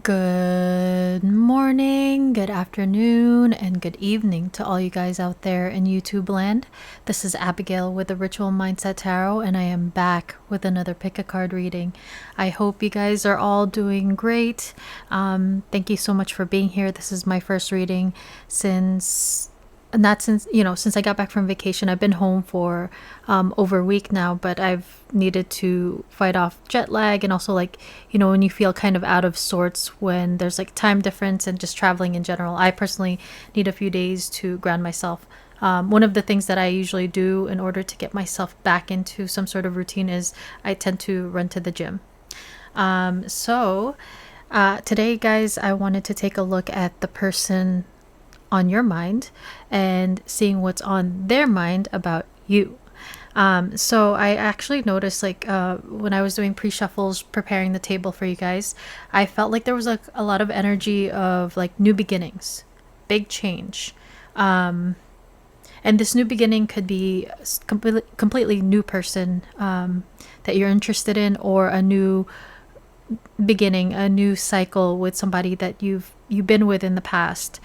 Good morning, good afternoon, and good evening to all you guys out there in YouTube land. This is Abigail with the Ritual Mindset Tarot, and I am back with another pick a card reading. I hope you guys are all doing great. Thank you so much for being here. This is my first reading since since I got back from vacation. I've been home for over a week now, but I've needed to fight off jet lag and also when you feel kind of out of sorts when there's like time difference and just traveling in general. I personally need a few days to ground myself. One of the things that I usually do in order to get myself back into some sort of routine is I tend to run to the gym. Today, guys, I wanted to take a look at the person on your mind and seeing what's on their mind about you. So I actually noticed when I was doing pre-shuffles, preparing the table for you guys, I felt like there was a lot of energy of like new beginnings, big change. And this new beginning could be completely new person that you're interested in, or a new beginning, a new cycle with somebody that you've been with in the past.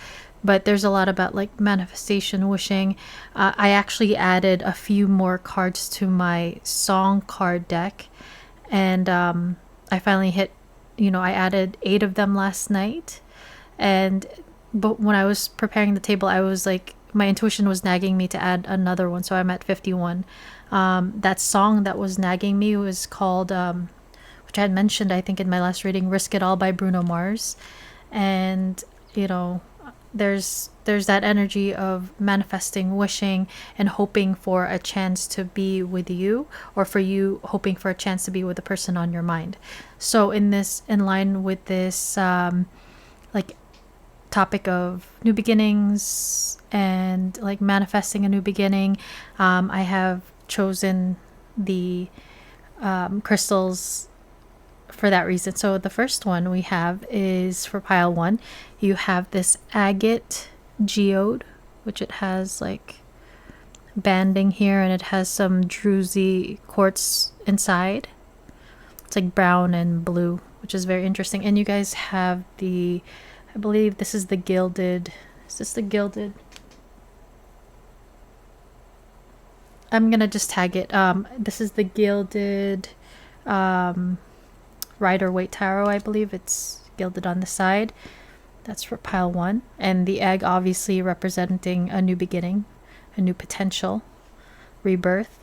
But there's a lot about like manifestation, wishing. I actually added a few more cards to my song card deck, and I finally hit, I added 8 of them last night. But when I was preparing the table, I was like, my intuition was nagging me to add another one, so I'm at 51. That song that was nagging me was called, which I had mentioned, I think, in my last reading, Risk It All by Bruno Mars. And, there's that energy of manifesting, wishing, and hoping for a chance to be with you, or for you hoping for a chance to be with the person on your mind. So in line with this topic of new beginnings and like manifesting a new beginning, I have chosen the crystals for that reason. So the first one we have is for pile 1. You have this agate geode, which it has like banding here, and it has some druzy quartz inside. It's like brown and blue, which is very interesting. And you guys have I believe this is the gilded. Is this the gilded? I'm gonna just tag it. This is the gilded Rider-Waite Tarot, I believe. It's gilded on the side. That's for pile 1. And the egg obviously representing a new beginning, a new potential, rebirth.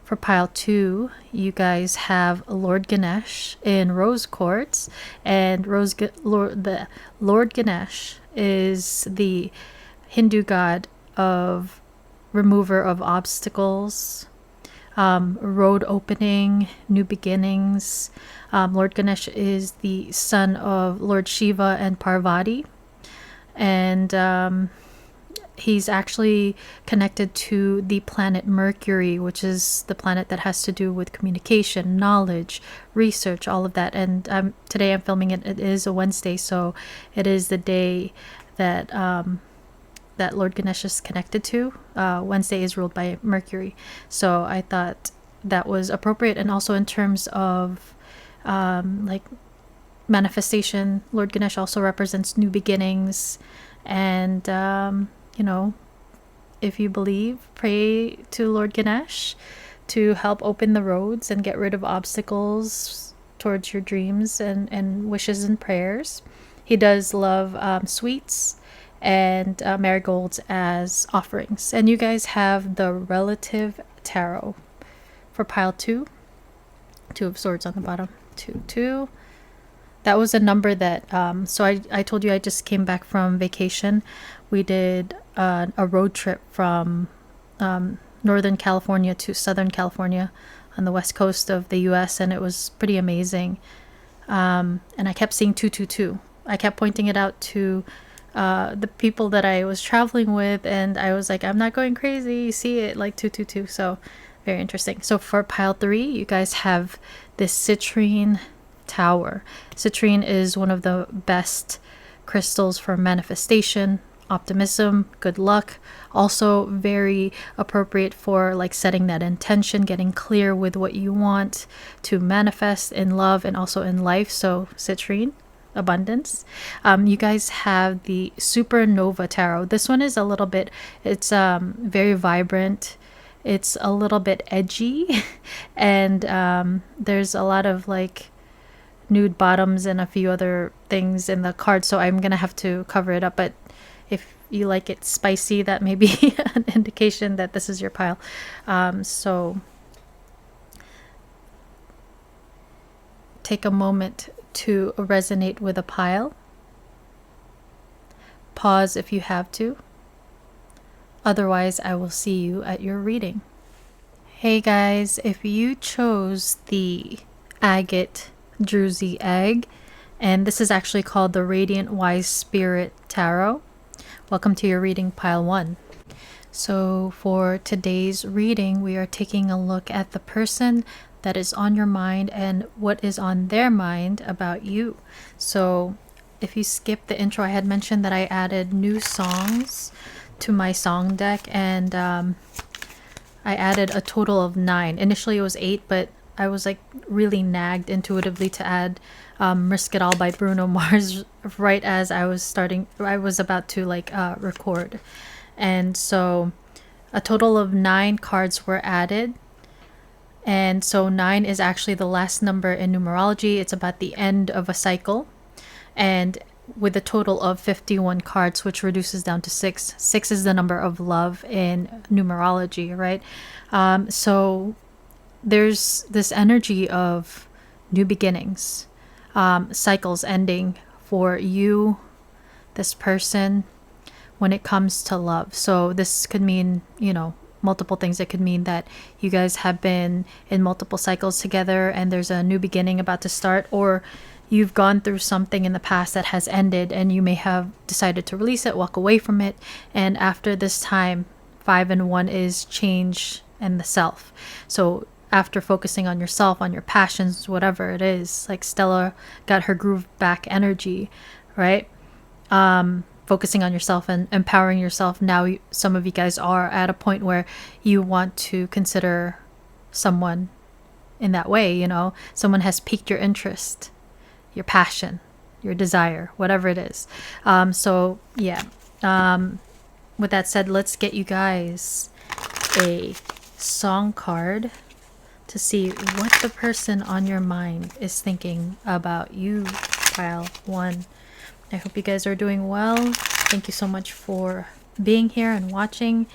For pile 2, you guys have Lord Ganesh in rose quartz, and the Lord Ganesh is the Hindu god of remover of obstacles, road opening, new beginnings. Lord Ganesh is the son of Lord Shiva and Parvati, and he's actually connected to the planet Mercury, which is the planet that has to do with communication, knowledge, research, all of that. And today I'm filming it. It is a Wednesday, so it is the day that that Lord Ganesh is connected to. Wednesday is ruled by Mercury, so I thought that was appropriate. And also in terms of manifestation, Lord Ganesh also represents new beginnings. And if you believe, pray to Lord Ganesh to help open the roads and get rid of obstacles towards your dreams and wishes and prayers. He does love sweets and marigolds as offerings. And you guys have the Relative Tarot for pile 2. 2 of Swords on the bottom. 2. That was a number that so I told you I just came back from vacation. We did a road trip from Northern California to Southern California on the west coast of the US, and it was pretty amazing. And I kept seeing 222. I kept pointing it out to the people that I was traveling with, and I was like, I'm not going crazy, you see it, like 222. So very interesting. So for pile 3, you guys have this citrine tower. Citrine is one of the best crystals for manifestation, optimism, good luck. Also very appropriate for like setting that intention, getting clear with what you want to manifest in love and also in life. So citrine. abundance. You guys have the Supernova Tarot. This one is a little bit, it's very vibrant. It's a little bit edgy, and there's a lot of like nude bottoms and a few other things in the card, so I'm gonna have to cover it up. But if you like it spicy, that may be an indication that this is your pile. So take a moment to resonate with a pile. Pause if you have to. Otherwise, I will see you at your reading. Hey guys, if you chose the agate druzy egg, and this is actually called the Radiant Wise Spirit Tarot, welcome to your reading, pile 1. So for today's reading, we are taking a look at the person that is on your mind and what is on their mind about you. So if you skip the intro, I had mentioned that I added new songs to my song deck, and I added a total of 9. Initially it was 8, but I was like really nagged intuitively to add Risk It All by Bruno Mars right as I was about to like record. And so a total of 9 cards were added. And so 9 is actually the last number in numerology. It's about the end of a cycle. And with a total of 51 cards, which reduces down to 6. 6 is the number of love in numerology, right? So there's this energy of new beginnings, cycles ending for you, this person, when it comes to love. So this could mean, multiple things. It could mean that you guys have been in multiple cycles together and there's a new beginning about to start, or you've gone through something in the past that has ended and you may have decided to release it, walk away from it. And after this time, 5 and 1 is change and the self. So after focusing on yourself, on your passions, whatever it is, like Stella got her groove back energy, right? Focusing on yourself and empowering yourself. Now some of you guys are at a point where you want to consider someone in that way. Someone has piqued your interest, your passion, your desire, whatever it is. So yeah, with that said, let's get you guys a song card to see what the person on your mind is thinking about you, pile 1. I hope you guys are doing well. Thank you so much for being here and watching.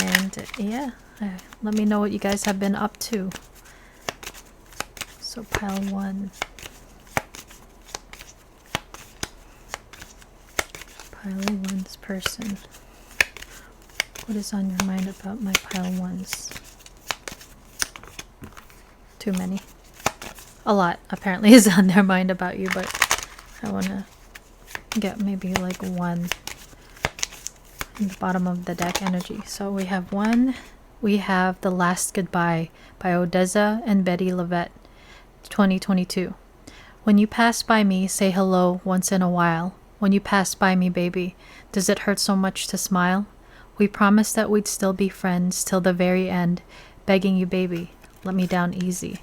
And yeah, let me know what you guys have been up to. So pile 1. Pile 1's person. What is on your mind about my pile 1s? Too many. A lot apparently is on their mind about you, but I want to get maybe like 1 in the bottom of the deck energy. So we have 1. We have The Last Goodbye by Odessa and Betty Levette, 2022. When you pass by me, say hello once in a while. When you pass by me, baby, does it hurt so much to smile? We promised that we'd still be friends till the very end, begging you, baby, let me down easy.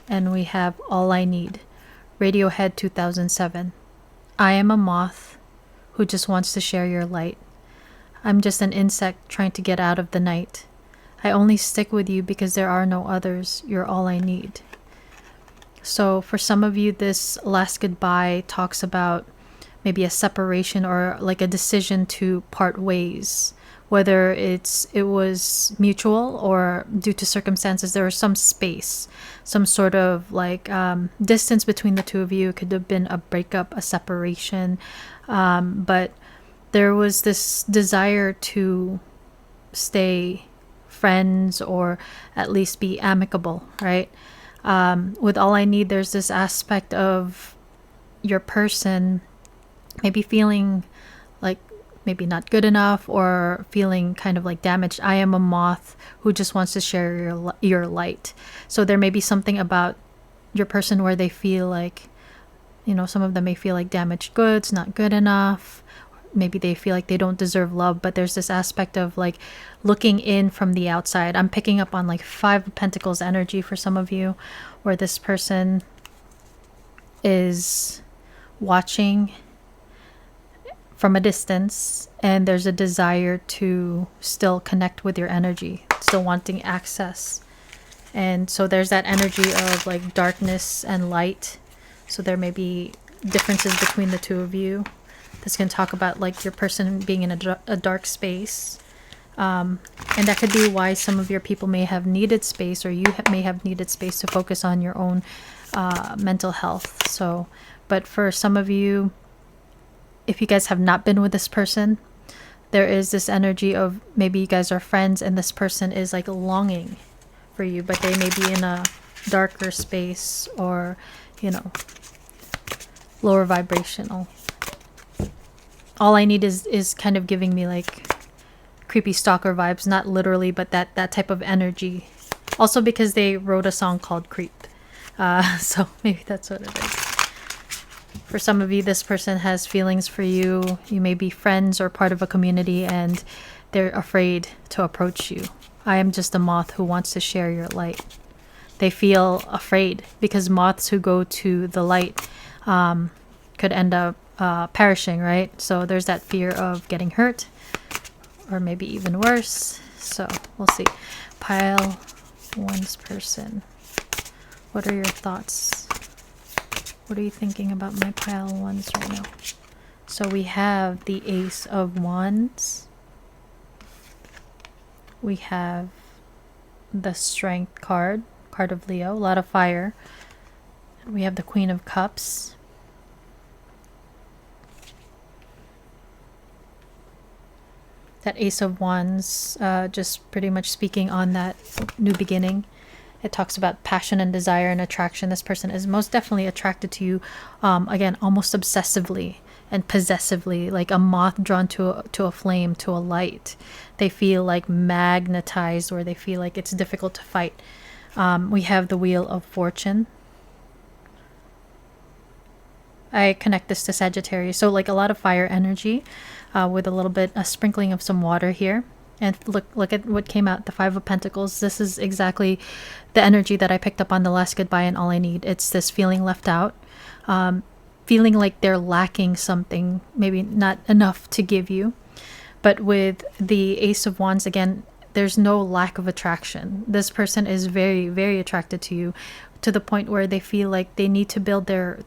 And we have All I Need, Radiohead 2007. I am a moth who just wants to share your light. I'm just an insect trying to get out of the night. I only stick with you because there are no others. You're all I need. So for some of you, this last goodbye talks about maybe a separation or like a decision to part ways. Whether it was mutual or due to circumstances, there was some space, some sort of like distance between the two of you. It could have been a breakup, a separation, but there was this desire to stay friends or at least be amicable, right? With All I Need, there's this aspect of your person maybe feeling like maybe not good enough or feeling kind of like damaged. I am a moth who just wants to share your light. So there may be something about your person where they feel like, some of them may feel like damaged goods, not good enough. Maybe they feel like they don't deserve love, but there's this aspect of like looking in from the outside. I'm picking up on like 5 of Pentacles energy for some of you, where this person is watching from a distance, and there's a desire to still connect with your energy, still wanting access. And so there's that energy of like darkness and light. So there may be differences between the two of you. This can talk about like your person being in a dark space. And that could be why some of your people may have needed space, or you may have needed space to focus on your own mental health. So, but for some of you, if you guys have not been with this person, there is this energy of maybe you guys are friends and this person is like longing for you, but they may be in a darker space, or, you know, lower vibrational. All I need is kind of giving me like creepy stalker vibes, not literally, but that type of energy. Also because they wrote a song called Creep. So maybe that's what it is. For some of you, this person has feelings for you. You may be friends or part of a community, and they're afraid to approach you. I am just a moth who wants to share your light. They feel afraid because moths who go to the light could end up perishing, right? So there's that fear of getting hurt, or maybe even worse. So we'll see. Pile one's person. What are your thoughts? What are you thinking about my pile ones right now? So we have the Ace of Wands. We have the Strength card of Leo, a lot of fire. We have the Queen of Cups. That Ace of Wands, just pretty much speaking on that new beginning. It talks about passion and desire and attraction. This person is most definitely attracted to you, again, almost obsessively and possessively, like a moth drawn to a flame, to a light. They feel like magnetized, or they feel like it's difficult to fight. We have the Wheel of Fortune. I connect this to Sagittarius. So like a lot of fire energy with a little bit, a sprinkling of some water here. And look at what came out, the Five of Pentacles. This is exactly the energy that I picked up on the last goodbye and all I need. It's this feeling left out, feeling like they're lacking something, maybe not enough to give you. But with the Ace of Wands, again, there's no lack of attraction. This person is very, very attracted to you, to the point where they feel like they need to build their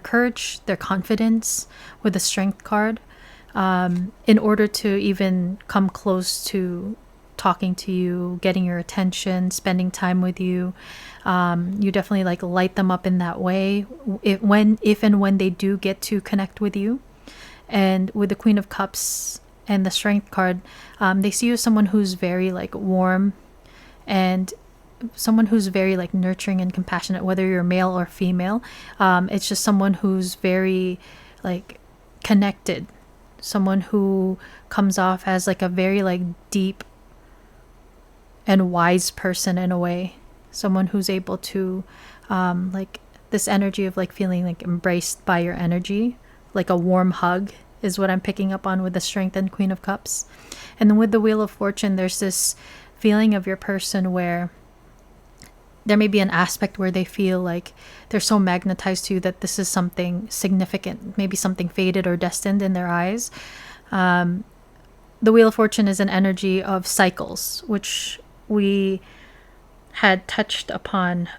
courage, their confidence with the Strength card. In order to even come close to talking to you, getting your attention, spending time with you. You definitely like light them up in that way if and when they do get to connect with you. And with the Queen of Cups and the Strength card, they see you as someone who's very like warm, and someone who's very like nurturing and compassionate, whether you're male or female. It's just someone who's very like connected, someone who comes off as like a very like deep and wise person in a way, someone who's able to like this energy of like feeling like embraced by your energy, like a warm hug is what I'm picking up on with the Strength and Queen of Cups. And then with the Wheel of Fortune, there's this feeling of your person where there may be an aspect where they feel like they're so magnetized to you that this is something significant, maybe something fated or destined in their eyes. The Wheel of Fortune is an energy of cycles, which we had touched upon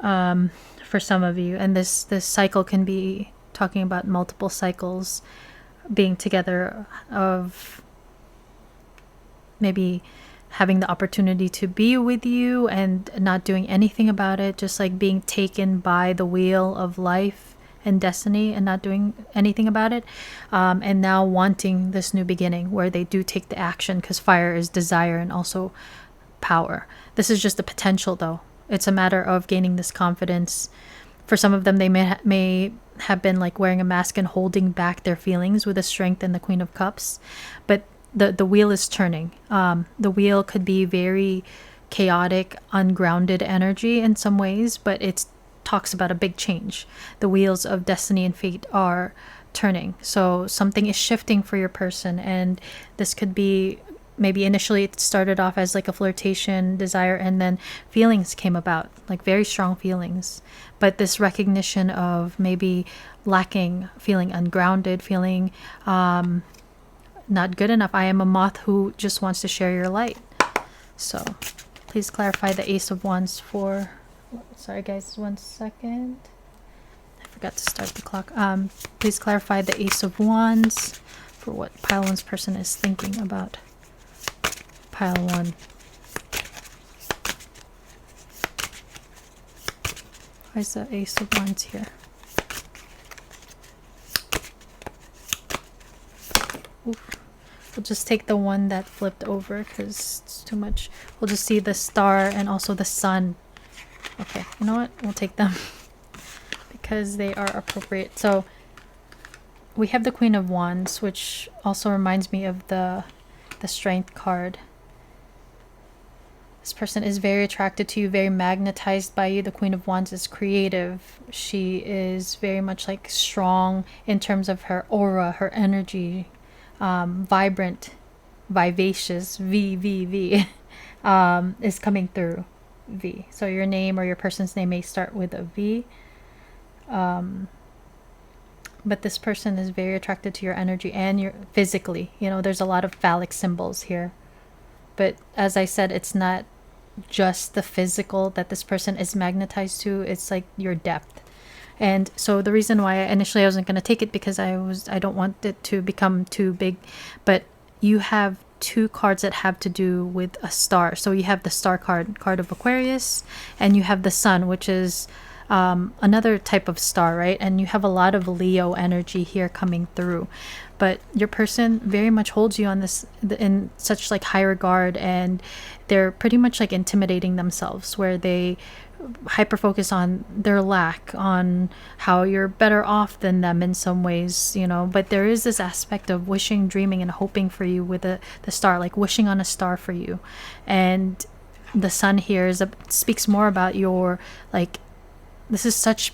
for some of you. And this cycle can be talking about multiple cycles being together, of maybe having the opportunity to be with you and not doing anything about it, just like being taken by the wheel of life and destiny and not doing anything about it, and now wanting this new beginning where they do take the action, because fire is desire and also power. This is just the potential though. It's a matter of gaining this confidence. For some of them, they may have been like wearing a mask and holding back their feelings with the Strength and the Queen of Cups, but the wheel is turning. The wheel could be very chaotic, ungrounded energy in some ways, but it talks about a big change. The wheels of destiny and fate are turning. So something is shifting for your person, and this could be maybe initially it started off as like a flirtation, desire, and then feelings came about, like very strong feelings. But this recognition of maybe lacking, feeling ungrounded, feeling not good enough. I am a moth who just wants to share your light. So please clarify the Ace of Wands for, sorry guys, 1 second. I forgot to start the clock. Please clarify the Ace of Wands for what pile one's person is thinking about. Pile one. Why is the Ace of Wands here? Oof. We'll just take the one that flipped over because it's too much. We'll just see the star and also the sun. Okay, you know what? We'll take them because they are appropriate. So we have the Queen of Wands, which also reminds me of the Strength card. This person is very attracted to you, very magnetized by you. The Queen of Wands is creative. She is very much like strong in terms of her aura, her energy. Vibrant, vivacious, V, is coming through. V. So your name or your person's name may start with a V. But this person is very attracted to your energy and your physically. You know, there's a lot of phallic symbols here. But as I said, it's not just the physical that this person is magnetized to. It's like your depth. And so the reason why initially I wasn't going to take it because I don't want it to become too big, but you have 2 cards that have to do with a star. So you have the star card of Aquarius, and you have the sun, which is another type of star, right? And you have a lot of Leo energy here coming through. But your person very much holds you on this in such like high regard, and they're pretty much like intimidating themselves, where they hyper focus on their lack, on how you're better off than them in some ways, you know. But there is this aspect of wishing, dreaming, and hoping for you with the star, like wishing on a star for you. And the sun here speaks more about your, like, this is such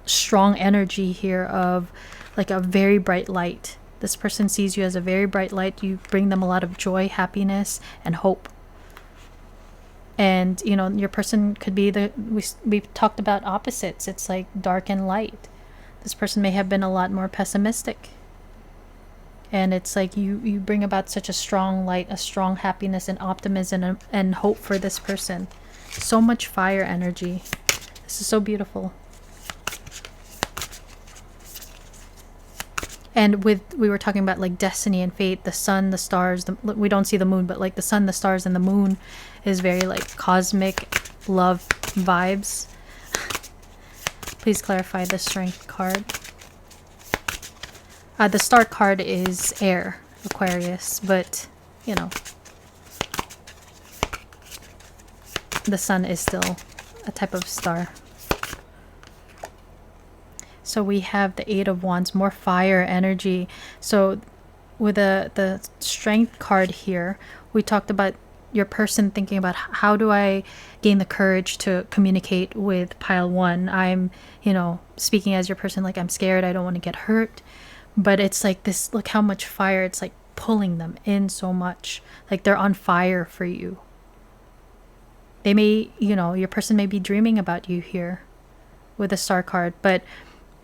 strong energy here of like a very bright light. This person sees you as a very bright light. You bring them a lot of joy, happiness, and hope. And you know, your person could be we've talked about opposites. It's like dark and light. This person may have been a lot more pessimistic, and it's like you bring about such a strong light, a strong happiness and optimism and hope for this person. So much fire energy. This is so beautiful. And we were talking about like destiny and fate, the sun, the stars, we don't see the moon, but like the sun, the stars, and the moon is very like cosmic love vibes. Please clarify the strength card. The star card is air, Aquarius, but you know, the sun is still a type of star. So we have the Eight of Wands, more fire energy. So with the strength card here, we talked about your person thinking about how do I gain the courage to communicate with pile one. I'm, you know, speaking as your person, like I'm scared, I don't want to get hurt. But it's like this, look how much fire, it's like pulling them in so much. Like they're on fire for you. They may, you know, your person may be dreaming about you here with the star card, but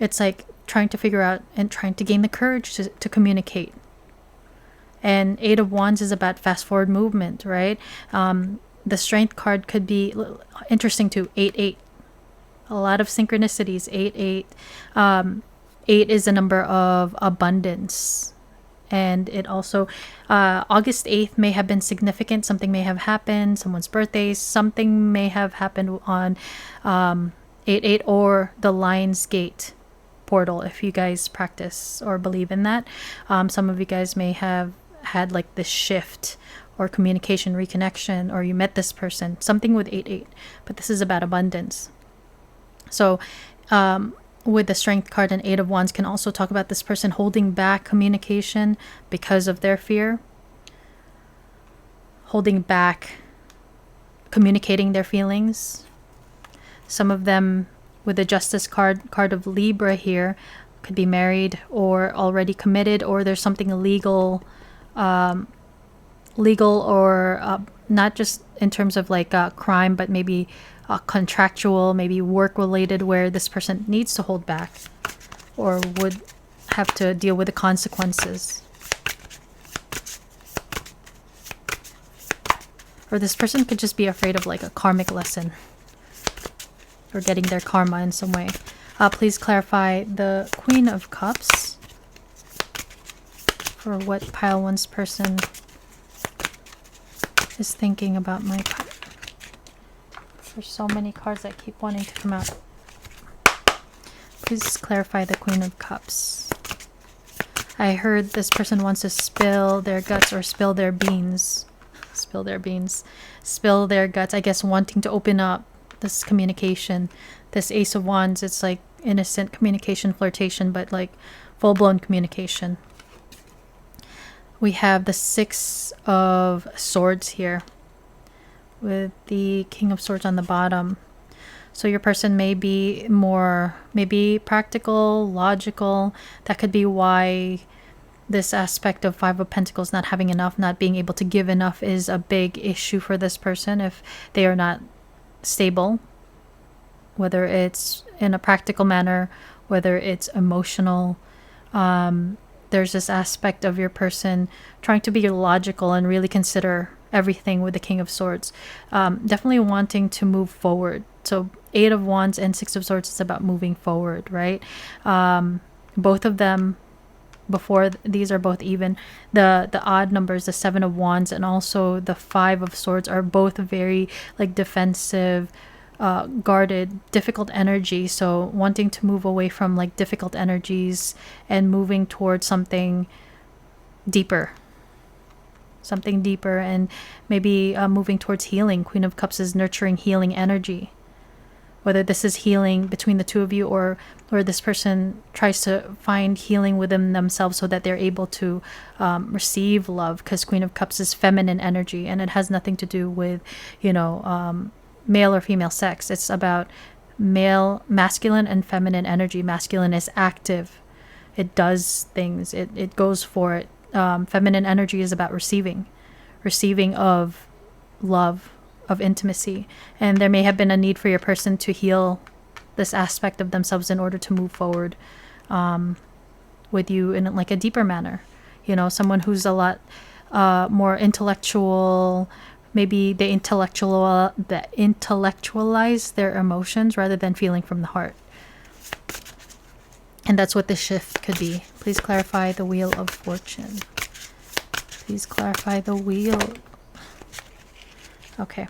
it's like trying to figure out and trying to gain the courage to communicate. And Eight of Wands is about fast forward movement, right? The strength card could be interesting too. 8-8. A lot of synchronicities. 8-8. 8 is a number of abundance. And it also, August 8th may have been significant. Something may have happened. Someone's birthday. Something may have happened on 8-8 or the Lion's Gate portal, if you guys practice or believe in that. Some of you guys may have had like this shift or communication reconnection, or you met this person, something with 8-8, but this is about abundance. So with the strength card and Eight of Wands can also talk about this person holding back communication because of their fear, holding back communicating their feelings. Some of them with the Justice card of Libra here could be married or already committed, or there's something illegal legal or not just in terms of like crime, but maybe contractual, maybe work related, where this person needs to hold back or would have to deal with the consequences. Or this person could just be afraid of like a karmic lesson or getting their karma in some way. Please clarify the Queen of Cups for what pile one's person is thinking about my pile. There's so many cards that keep wanting to come out. Please clarify the Queen of Cups. I heard this person wants to spill their guts or spill their beans. Spill their beans. Spill their guts. I guess wanting to open up this communication. This Ace of Wands, it's like innocent communication, flirtation, but like full-blown communication. We have the Six of Swords here with the King of Swords on the bottom. So your person may be more, maybe practical, logical. That could be why this aspect of Five of Pentacles, not having enough, not being able to give enough, is a big issue for this person if they are not stable, whether it's in a practical manner, whether it's emotional. There's this aspect of your person trying to be logical and really consider everything with the King of Swords. Definitely wanting to move forward. So Eight of Wands and Six of Swords is about moving forward, right? Both of them, before these are both even. The odd numbers, the Seven of Wands and also the Five of Swords, are both very like defensive, guarded, difficult energy. So wanting to move away from like difficult energies and moving towards something deeper. Something deeper, and maybe moving towards healing. Queen of Cups is nurturing, healing energy. Whether this is healing between the two of you, or this person tries to find healing within themselves so that they're able to receive love, because Queen of Cups is feminine energy, and it has nothing to do with, male or female sex. It's about masculine and feminine energy. Masculine is active. It does things. It goes for it. Feminine energy is about receiving of love, of intimacy. And there may have been a need for your person to heal this aspect of themselves in order to move forward with you in like a deeper manner. Someone who's a lot more intellectual. Maybe they intellectualize their emotions rather than feeling from the heart. And that's what this shift could be. Please clarify the Wheel of Fortune. Please clarify the wheel. Okay.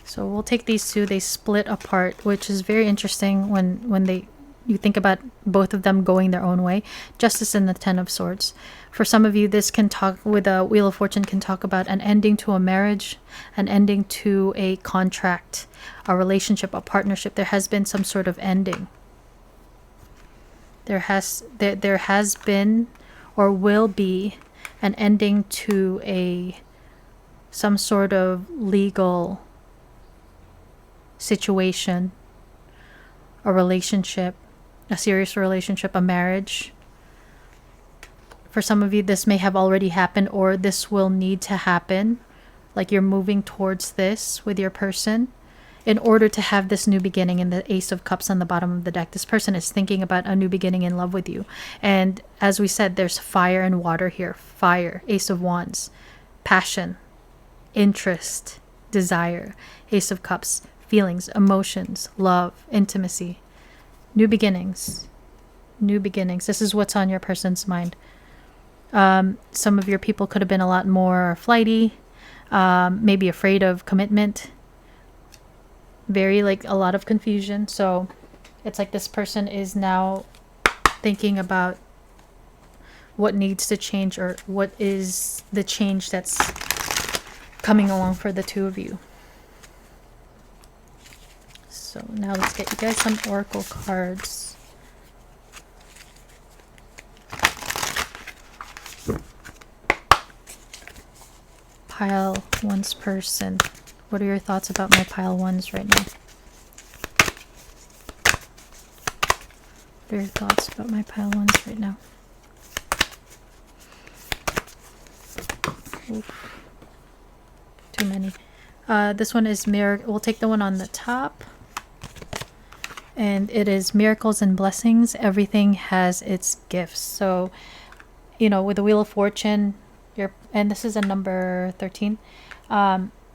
So we'll take these two. They split apart, which is very interesting when you think about both of them going their own way. Justice and the Ten of Swords. For some of you, this can talk with a Wheel of Fortune, can talk about an ending to a marriage, an ending to a contract, a relationship, a partnership. There has been some sort of ending. There has been or will be an ending to some sort of legal situation, a relationship, a serious relationship, a marriage. For some of you, this may have already happened, or this will need to happen. Like you're moving towards this with your person in order to have this new beginning. In the Ace of Cups on the bottom of the deck, this person is thinking about a new beginning in love with you. And as we said, there's fire and water here. Fire, Ace of Wands, passion, interest, desire. Ace of Cups, feelings, emotions, love, intimacy, new beginnings. This is what's on your person's mind. Some of your people could have been a lot more flighty, maybe afraid of commitment, very like a lot of confusion. So it's like this person is now thinking about what needs to change, or what is the change that's coming along for the two of you. So now let's get you guys some oracle cards. Pile one's person. What are your thoughts about my pile ones right now? What are your thoughts about my pile ones right now? Oof, too many. This one is we'll take the one on the top. And it is miracles and blessings. Everything has its gifts. So, with the Wheel of Fortune, and this is a number 13.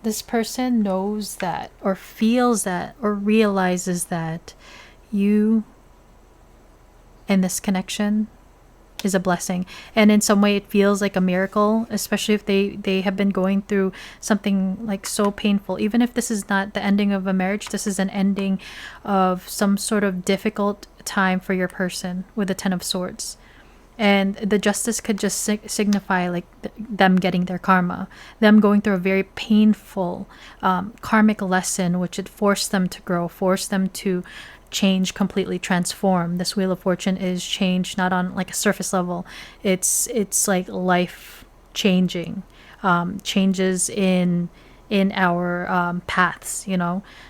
This person knows that, or feels that, or realizes that you and this connection is a blessing, and in some way it feels like a miracle, especially if they have been going through something like so painful. Even if this is not the ending of a marriage, this is an ending of some sort of difficult time for your person with the 10 of Swords. And the Justice could just signify like them getting their karma, them going through a very painful karmic lesson, which it forced them to grow, forced them to change, completely transform. This Wheel of Fortune is change, not on like a surface level. It's like life changing, changes in our paths,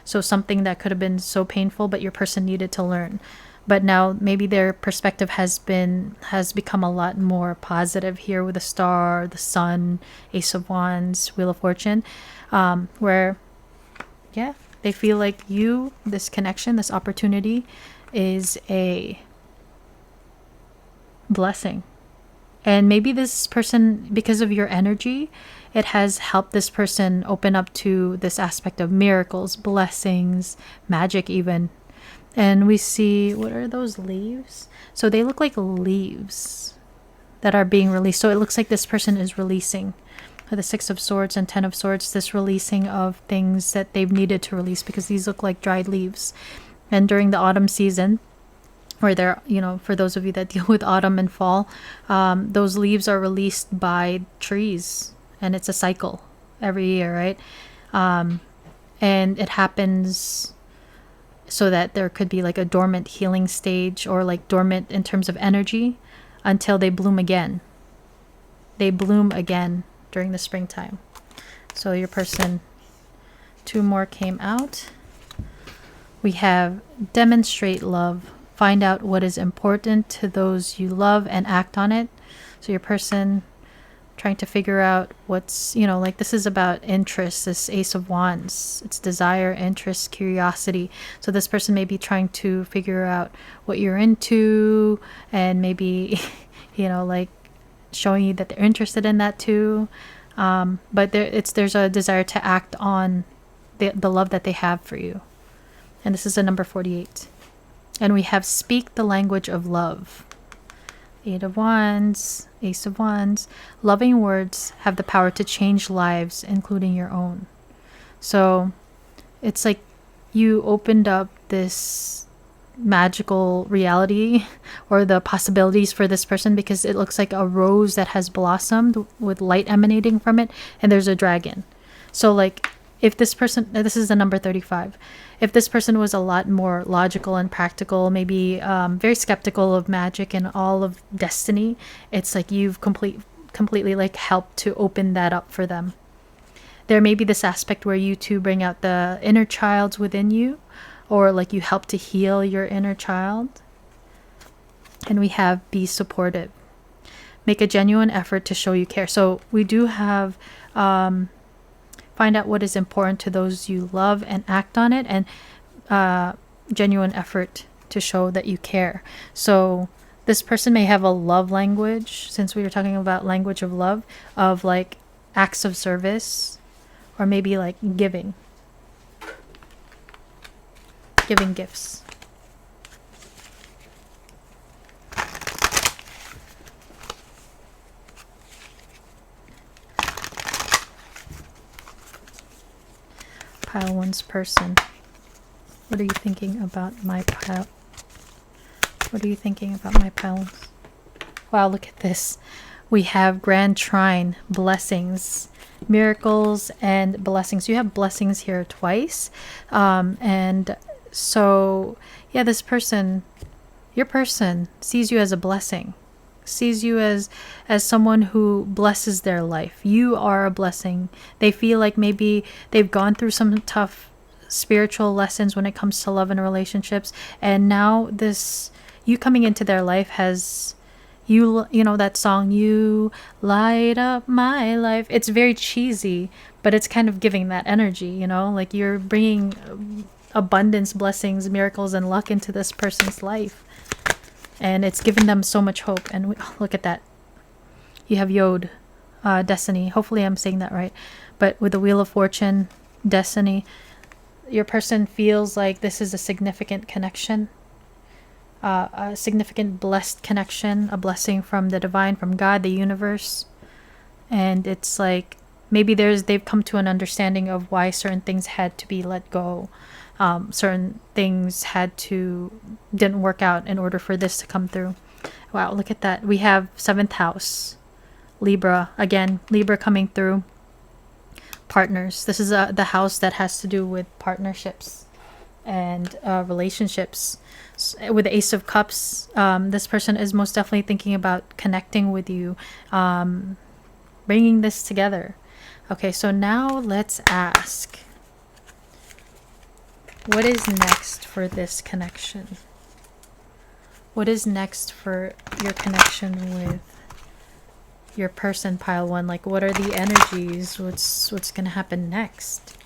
so something that could have been so painful, but your person needed to learn. But now maybe their perspective has become a lot more positive here with the Star, the Sun, Ace of Wands, Wheel of Fortune, where they feel like this connection, this opportunity is a blessing. And maybe this person, because of your energy, it has helped this person open up to this aspect of miracles, blessings, magic even. And we see, what are those leaves? So they look like leaves that are being released. So it looks like this person is releasing. The 6 of Swords and 10 of Swords, this releasing of things that they've needed to release, because these look like dried leaves. And during the autumn season, where they're, for those of you that deal with autumn and fall, those leaves are released by trees, and it's a cycle every year, right? And it happens so that there could be like a dormant healing stage, or like dormant in terms of energy, until they bloom again. They bloom again during the springtime. So your person, 2 more came out. We have demonstrate love, find out what is important to those you love and act on it. So your person trying to figure out what's, like this is about interest, this Ace of Wands. It's desire, interest, curiosity. So this person may be trying to figure out what you're into, and maybe, like showing you that they're interested in that too. But there's a desire to act on the love that they have for you. And this is a number 48. And we have speak the language of love. 8 of Wands, Ace of Wands. Loving words have the power to change lives, including your own. So it's like you opened up this magical reality, or the possibilities for this person, because it looks like a rose that has blossomed with light emanating from it, and there's a dragon. So like if this person, this is the number 35, if this person was a lot more logical and practical, maybe very skeptical of magic and all of destiny, it's like you've completely like helped to open that up for them. There may be this aspect where you two bring out the inner child within you, or like you help to heal your inner child. And we have be supportive. Make a genuine effort to show you care. So we do have find out what is important to those you love and act on it, and genuine effort to show that you care. So this person may have a love language, since we were talking about language of love, of like acts of service, or maybe like giving gifts. Pile 1's person. What are you thinking about my pile? What are you thinking about my pile? Wow, look at this. We have Grand Trine, blessings, miracles, and blessings. You have blessings here twice. And so, yeah, this person, your person, sees you as a blessing, sees you as someone who blesses their life. You are a blessing. They feel like maybe they've gone through some tough spiritual lessons when it comes to love and relationships, and now this you coming into their life has You know that song, "You light up my life." It's very cheesy, but it's kind of giving that energy, like you're bringing abundance, blessings, miracles, and luck into this person's life. And it's given them so much hope. And look at that. You have Yod, destiny. Hopefully I'm saying that right. But with the Wheel of Fortune, destiny, your person feels like this is a significant connection, a significant blessed connection, a blessing from the divine, from God, the universe. And it's like maybe they've come to an understanding of why certain things had to be let go. Certain things didn't work out in order for this to come through. Wow, look at that. We have 7th house, Libra. Again, Libra coming through. Partners. This is the house that has to do with partnerships and relationships. With the Ace of Cups, this person is most definitely thinking about connecting with you, bringing this together. Okay, so now let's ask, what is next for this connection? What is next for your connection with your person, pile 1? Like, what are the energies? What's going to happen next?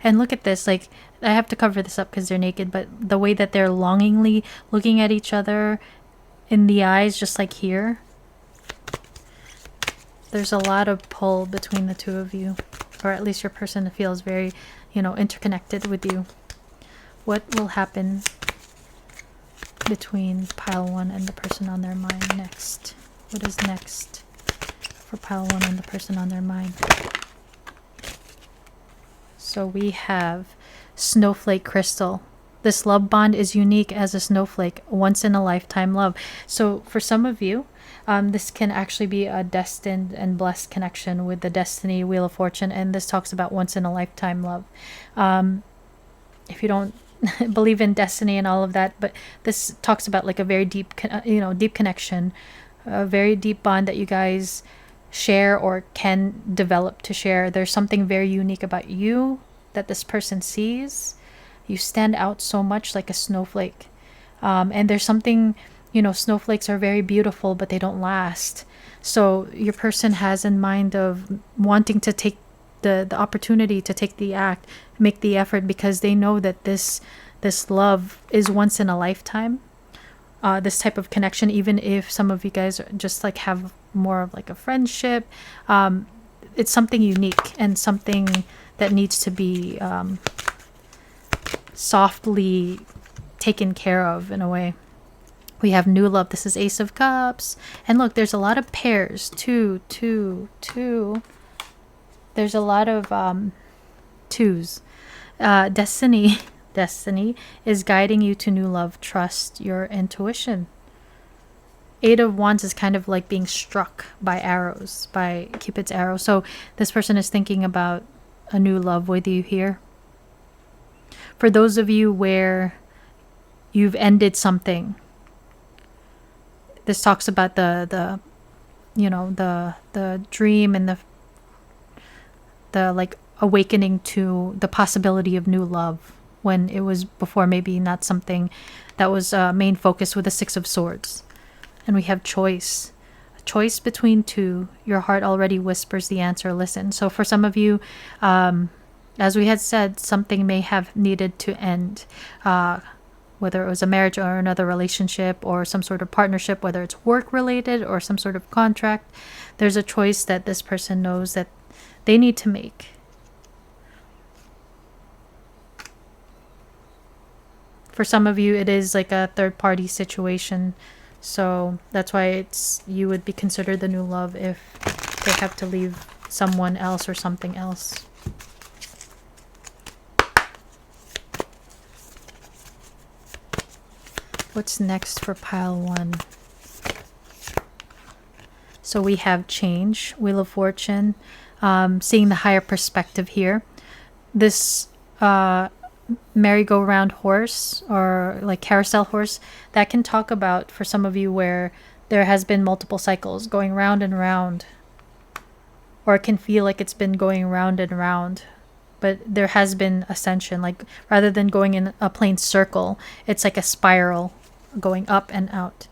And look at this. Like, I have to cover this up because they're naked, but the way that they're longingly looking at each other in the eyes, just like here. There's a lot of pull between the two of you, or at least your person feels very, interconnected with you. What will happen between pile 1 and the person on their mind next? What is next for pile 1 and the person on their mind? So we have snowflake crystal. This love bond is unique as a snowflake, once in a lifetime love. So for some of you, this can actually be a destined and blessed connection with the destiny, Wheel of Fortune, and this talks about once in a lifetime love. If you don't believe in destiny and all of that, but this talks about like a very deep, deep connection, a very deep bond that you guys share or can develop to share. There's something very unique about you that this person sees. You stand out so much like a snowflake. And there's something, snowflakes are very beautiful, but they don't last. So your person has in mind of wanting to take the opportunity to take the act, make the effort, because they know that this love is once in a lifetime. This type of connection, even if some of you guys just like have more of like a friendship, it's something unique and something that needs to be softly taken care of in a way. We have new love. This is Ace of Cups. And look, there's a lot of pairs. Two. There's a lot of twos. Destiny is guiding you to new love. Trust your intuition. 8 of Wands is kind of like being struck by arrows, by Cupid's arrow. So this person is thinking about a new love with you here. For those of you where you've ended something, this talks about the dream and the like awakening to the possibility of new love when it was before maybe not something that was main focus with the 6 of Swords. And we have choice. A choice between two. Your heart already whispers the answer. Listen. So for some of you, as we had said, something may have needed to end. Whether it was a marriage or another relationship or some sort of partnership, whether it's work related or some sort of contract, there's a choice that this person knows that they need to make. For some of you, it is like a third party situation. So that's why you would be considered the new love if they have to leave someone else or something else. What's next for pile 1? So we have change, Wheel of Fortune, seeing the higher perspective here. This merry-go-round horse or like carousel horse, that can talk about for some of you where there has been multiple cycles going round and round, or it can feel like it's been going round and round. but there has been ascension. Like rather than going in a plain circle, it's like a spiral going up and out.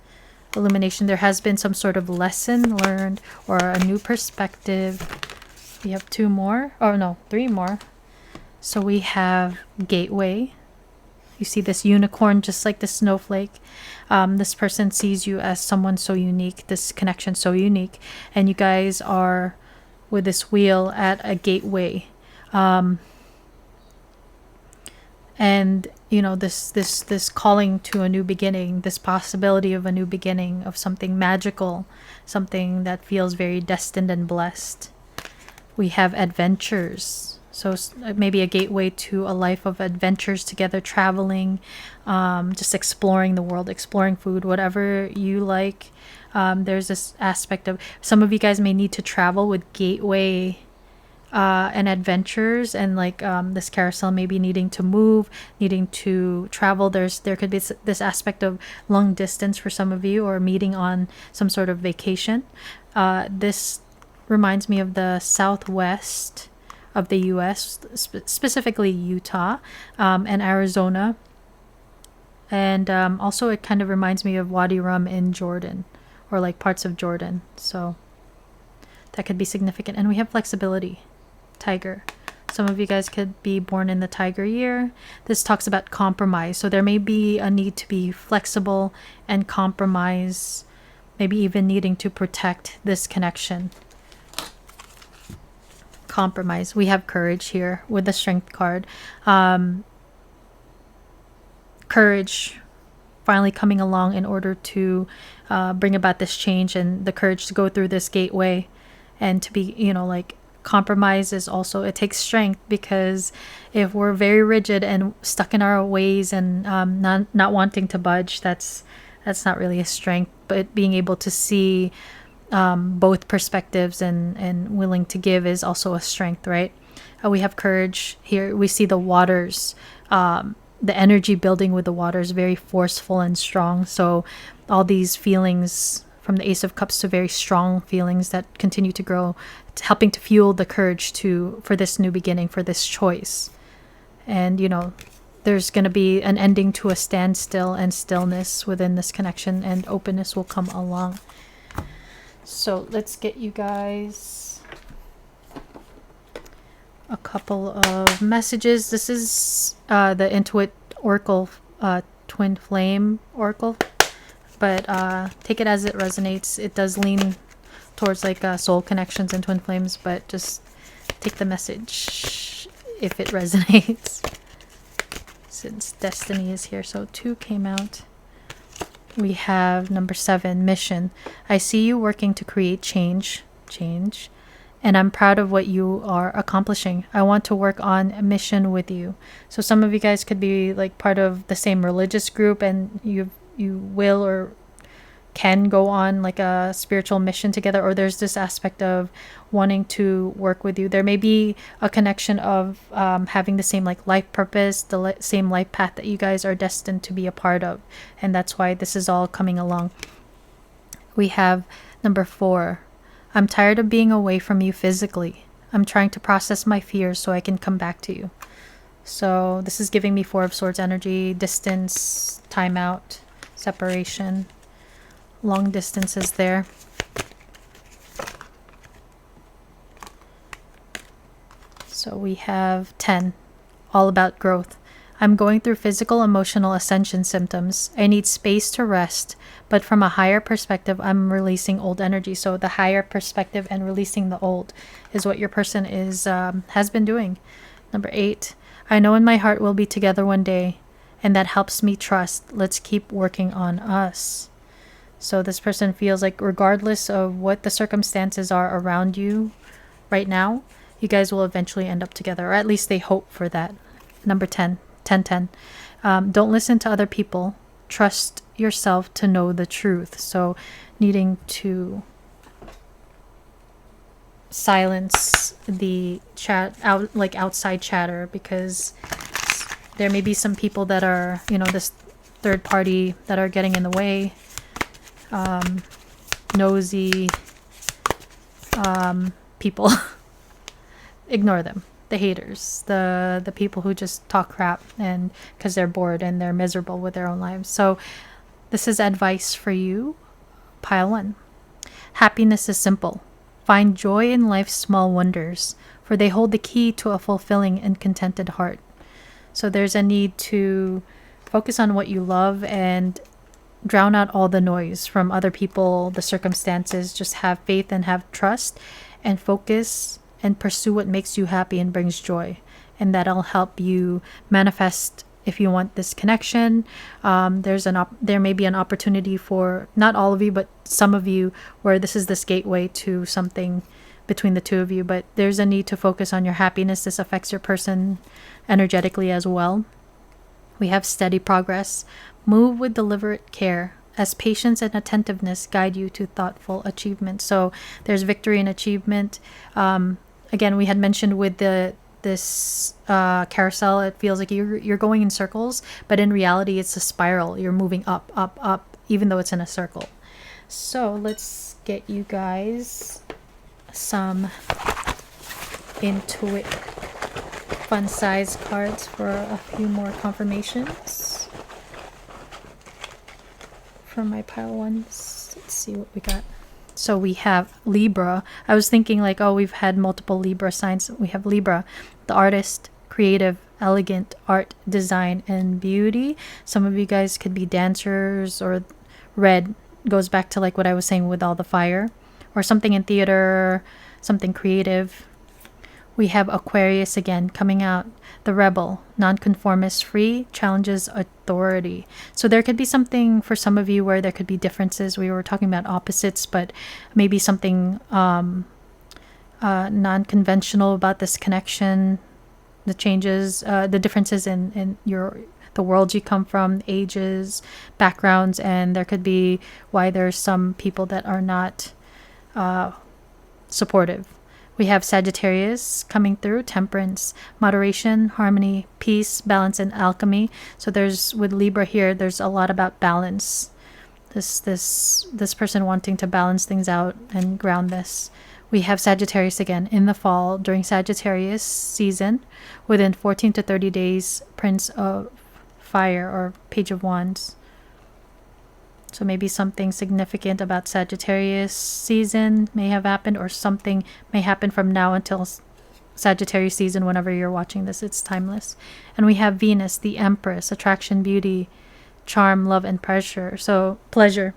Illumination, there has been some sort of lesson learned or a new perspective. We have 2 more. Oh no, 3 more. So we have gateway. You see this unicorn just like the snowflake. This person sees you as someone so unique, this connection so unique, and you guys are with this wheel at a gateway. And you know, this calling to a new beginning, this possibility of a new beginning, of something magical, something that feels very destined and blessed. We have adventures, so maybe a gateway to a life of adventures together, traveling, just exploring the world, exploring food, whatever you like. There's this aspect of some of you guys may need to travel with gateway and adventures, and like this carousel maybe needing to move, needing to travel. There could be this aspect of long distance for some of you, or meeting on some sort of vacation. This reminds me of the southwest of the US, specifically Utah and Arizona, and also it kind of reminds me of Wadi Rum in Jordan, or like parts of Jordan. So that could be significant. And we have flexibility. Tiger. Some of you guys could be born in the tiger year. This talks about compromise. So there may be a need to be flexible and compromise, maybe even needing to protect this connection. Compromise. We have courage here with the strength card. Courage finally coming along in order to bring about this change, and the courage to go through this gateway, and to be, you know, like, compromise is also, it takes strength, because if we're very rigid and stuck in our ways and not wanting to budge, that's not really a strength. But being able to see both perspectives and willing to give is also a strength, right? We have courage here. We see the waters, the energy building with the waters, very forceful and strong. So all these feelings, from the Ace of Cups to very strong feelings that continue to grow, helping to fuel the courage for this new beginning, for this choice. And you know, there's going to be an ending to a standstill and stillness within this connection, and openness will come along. So let's get you guys a couple of messages. This is the Intuit Oracle, Twin Flame Oracle, but take it as it resonates. It does lean towards like soul connections and twin flames, but just take the message if it resonates, since destiny is here. So 2 came out. We have number 7, mission. I see you working to create change, and I'm proud of what you are accomplishing. I want to work on a mission with you. So some of you guys could be like part of the same religious group, and you will or can go on like a spiritual mission together, or there's this aspect of wanting to work with you. There may be a connection of having the same like life purpose, the same life path that you guys are destined to be a part of, and that's why this is all coming along. We have number 4. I'm tired of being away from you physically. I'm trying to process my fears so I can come back to you. So this is giving me 4 of Swords energy, distance, timeout, separation, long distances there. So we have 10, all about growth. I'm going through physical, emotional ascension symptoms. I need space to rest, but from a higher perspective, I'm releasing old energy. So the higher perspective and releasing the old is what your person is has been doing. Number 8, I know in my heart we'll be together one day, and that helps me trust. Let's keep working on us. So this person feels like regardless of what the circumstances are around you right now, you guys will eventually end up together, or at least they hope for that. Number 10. Don't listen to other people. Trust yourself to know the truth. So needing to silence the outside chatter, because there may be some people that are, you know, this third party that are getting in the way. Nosy people. Ignore them. the haters, the people who just talk crap and because they're bored and they're miserable with their own lives. So this is advice for you. Pile 1. Happiness is simple. Find joy in life's small wonders, for they hold the key to a fulfilling and contented heart. So there's a need to focus on what you love and drown out all the noise from other people, the circumstances. Just have faith and have trust and focus and pursue what makes you happy and brings joy. And that'll help you manifest if you want this connection. There may be an opportunity for not all of you, but some of you, where this is this gateway to something between the two of you. But there's a need to focus on your happiness. This affects your person energetically as well. We have steady progress. Move with deliberate care, as patience and attentiveness guide you to thoughtful achievement. So there's victory and achievement. Again, we had mentioned with this carousel, it feels like you're going in circles, but in reality, it's a spiral. You're moving up, up, up, even though it's in a circle. So let's get you guys some Intuit fun size cards for a few more confirmations from my pile 1s. Let's see what we got. So we have Libra. I was thinking like, oh, we've had multiple Libra signs. We have Libra, the artist, creative, elegant, art, design, and beauty. Some of you guys could be dancers, or red goes back to like what I was saying with all the fire, or something in theater, something creative. We have Aquarius again coming out, the rebel, nonconformist, free, challenges authority. So there could be something for some of you where there could be differences. We were talking about opposites, but maybe something non-conventional about this connection, the changes, the differences in the world you come from, ages, backgrounds, and there could be why there's some people that are not supportive. We have Sagittarius coming through, temperance, moderation, harmony, peace, balance, and alchemy. So there's, with Libra here, there's a lot about balance. This person wanting to balance things out and ground this. We have Sagittarius again in the fall during Sagittarius season, within 14 to 30 days, Prince of Fire or Page of Wands. So maybe something significant about Sagittarius season may have happened, or something may happen from now until Sagittarius season. Whenever you're watching this, it's timeless. And we have Venus, the Empress, attraction, beauty, charm, love, and pleasure.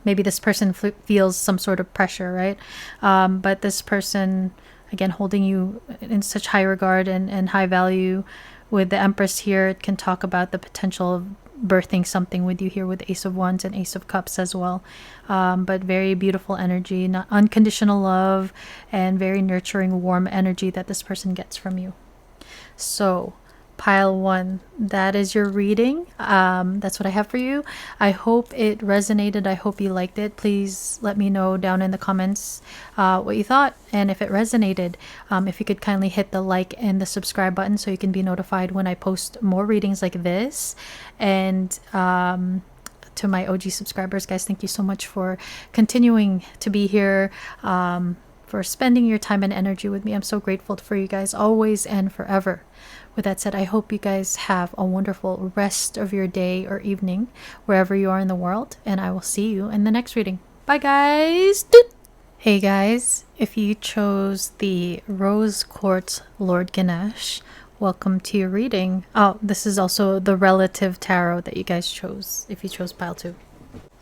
Maybe this person feels some sort of pressure, right? But this person, again, holding you in such high regard and high value. With the Empress here, it can talk about the potential of birthing something with you here with Ace of Wands and Ace of Cups as well. But very beautiful energy, not unconditional love, and very nurturing, warm energy that this person gets from you. So pile 1, that is your reading. That's what I have for you. I hope it resonated. I hope you liked it. Please let me know down in the comments what you thought, and if it resonated, if you could kindly hit the like and the subscribe button so you can be notified when I post more readings like this. And to my OG subscribers, guys, thank you so much for continuing to be here, for spending your time and energy with me. I'm so grateful for you guys always and forever. With that said, I hope you guys have a wonderful rest of your day or evening, wherever you are in the world, and I will see you in the next reading. Bye, guys! Doot! Hey, guys, if you chose the Rose Quartz Lord Ganesh, welcome to your reading. Oh, this is also the relative tarot that you guys chose, if you chose pile 2.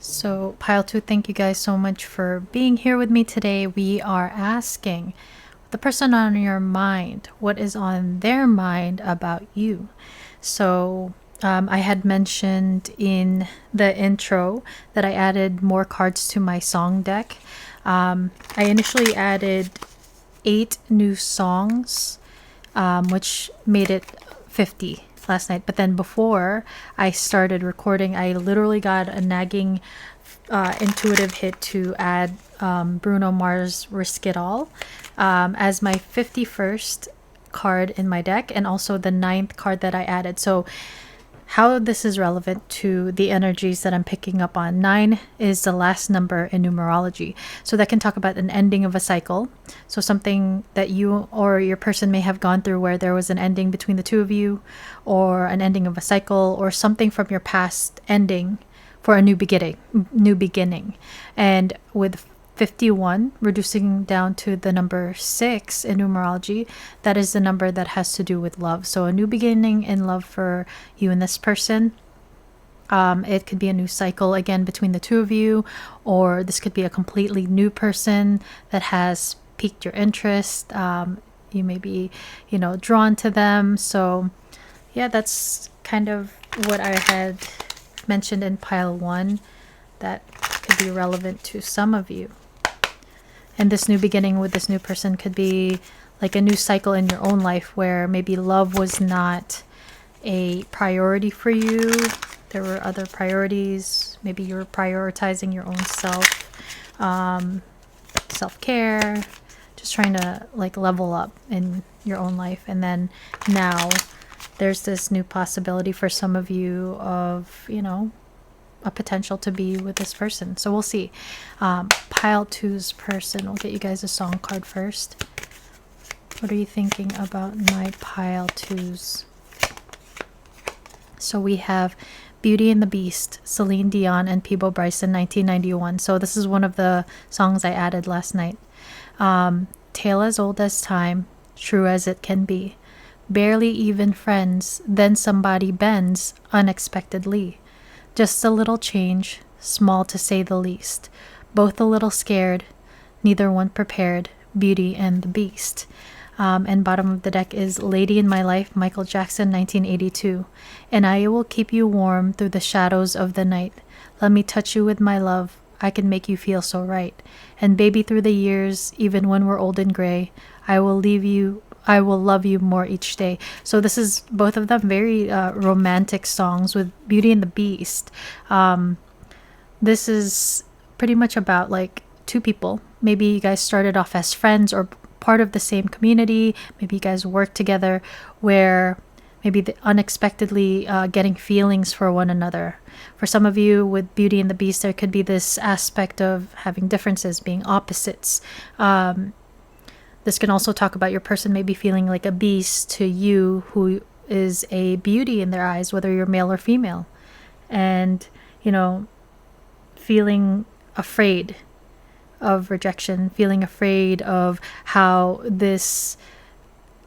So, pile 2, thank you guys so much for being here with me today. We are asking the person on your mind, what is on their mind about you. So I had mentioned in the intro that I added more cards to my song deck. I initially added 8 new songs, which made it 50 last night. But then before I started recording, I literally got a nagging intuitive hit to add Bruno Mars' Risk It All as my 51st card in my deck, and also the 9th card that I added. So how this is relevant to the energies that I'm picking up on. 9 is the last number in numerology. So that can talk about an ending of a cycle. So something that you or your person may have gone through where there was an ending between the two of you, or an ending of a cycle, or something from your past ending for a new beginning. And with 51 reducing down to the number 6 in numerology, that is the number that has to do with love. So a new beginning in love for you and this person. It could be a new cycle again between the two of you, or this could be a completely new person that has piqued your interest. You may be, drawn to them. So yeah, that's kind of what I had mentioned in pile 1 that could be relevant to some of you. And this new beginning with this new person could be like a new cycle in your own life where maybe love was not a priority for you. There were other priorities. Maybe you were prioritizing your own self-care, just trying to like level up in your own life. And then now there's this new possibility for some of you of, a potential to be with this person. So we'll see. Pile 2's person. We'll get you guys a song card first. What are you thinking about my pile 2's? So we have Beauty and the Beast, Celine Dion and Peebo Bryson, 1991. So this is one of the songs I added last night. Tale as old as time, true as it can be. Barely even friends, then somebody bends unexpectedly. Just a little change, small to say the least. Both a little scared, neither one prepared. Beauty and the Beast. And bottom of the deck is Lady in My Life, Michael Jackson, 1982. And I will keep you warm through the shadows of the night. Let me touch you with my love. I can make you feel so right. And baby, through the years, even when we're old and gray, I will love you more each day. So this is both of them very romantic songs with Beauty and the Beast. This is pretty much about like two people. Maybe you guys started off as friends or part of the same community. Maybe you guys work together where maybe unexpectedly getting feelings for one another. For some of you with Beauty and the Beast, there could be this aspect of having differences, being opposites. This can also talk about your person maybe feeling like a beast to you who is a beauty in their eyes, whether you're male or female. And, feeling afraid of rejection, feeling afraid of how this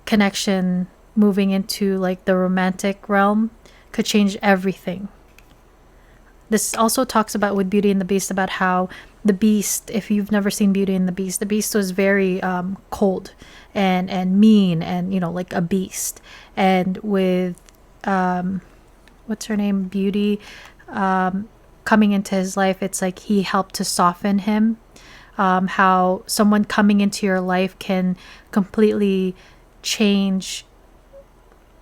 connection moving into like the romantic realm could change everything. This also talks about with Beauty and the Beast about how the Beast, if you've never seen Beauty and the Beast was very cold and mean and, like a beast. And with, what's her name? Beauty coming into his life, it's like he helped to soften him. How someone coming into your life can completely change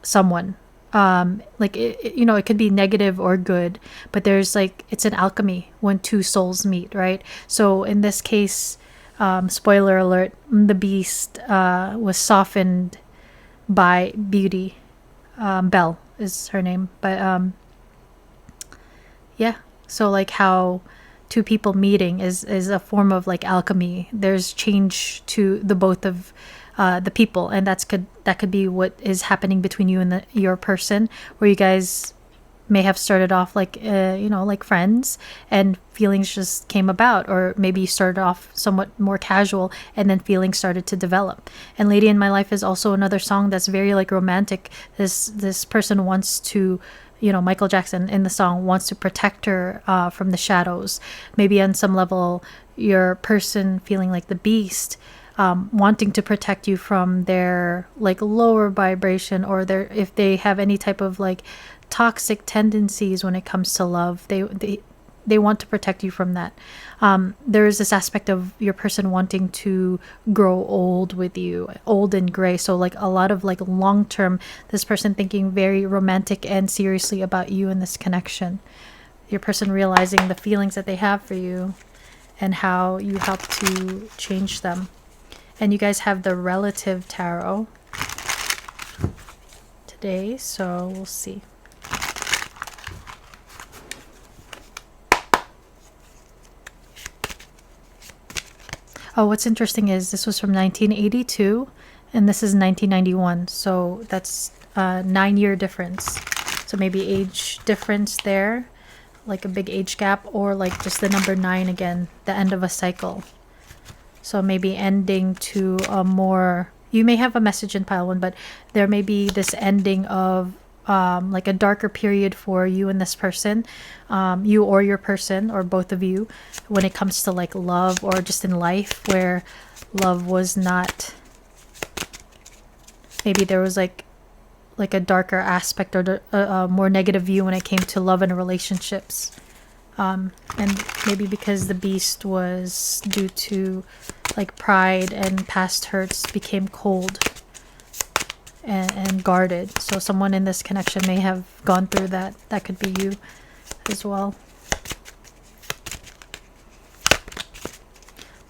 someone. It could be negative or good, but there's it's an alchemy when two souls meet, right? So in this case, spoiler alert, the Beast was softened by Beauty. Belle is her name, but yeah. So how two people meeting is a form of alchemy. There's change to the both of the people, and that could be what is happening between you and your person, where you guys may have started off like friends and feelings just came about, or maybe you started off somewhat more casual and then feelings started to develop. And Lady in My Life is also another song that's very romantic. This person wants to, Michael Jackson in the song wants to protect her from the shadows. Maybe on some level your person feeling like the Beast, wanting to protect you from their lower vibration, or if they have any type of toxic tendencies when it comes to love, they want to protect you from that. There is this aspect of your person wanting to grow old with you, old and gray. So a lot of long term, this person thinking very romantic and seriously about you in this connection. Your person realizing the feelings that they have for you and how you help to change them. And you guys have the Relative Tarot today, so we'll see. Oh, what's interesting is this was from 1982 and this is 1991. So that's a 9-year difference. So maybe age difference there, like a big age gap, or like just the number 9 again, the end of a cycle. So maybe ending to a more, you may have a message in pile 1, but there may be this ending of like a darker period for you and this person, you or your person, or both of you, when it comes to like love or just in life, where love was not, maybe there was like a darker aspect or a more negative view when it came to love and relationships. And maybe because the beast was due to like pride and past hurts, became cold and guarded. So someone in this connection may have gone through that. That could be you as well.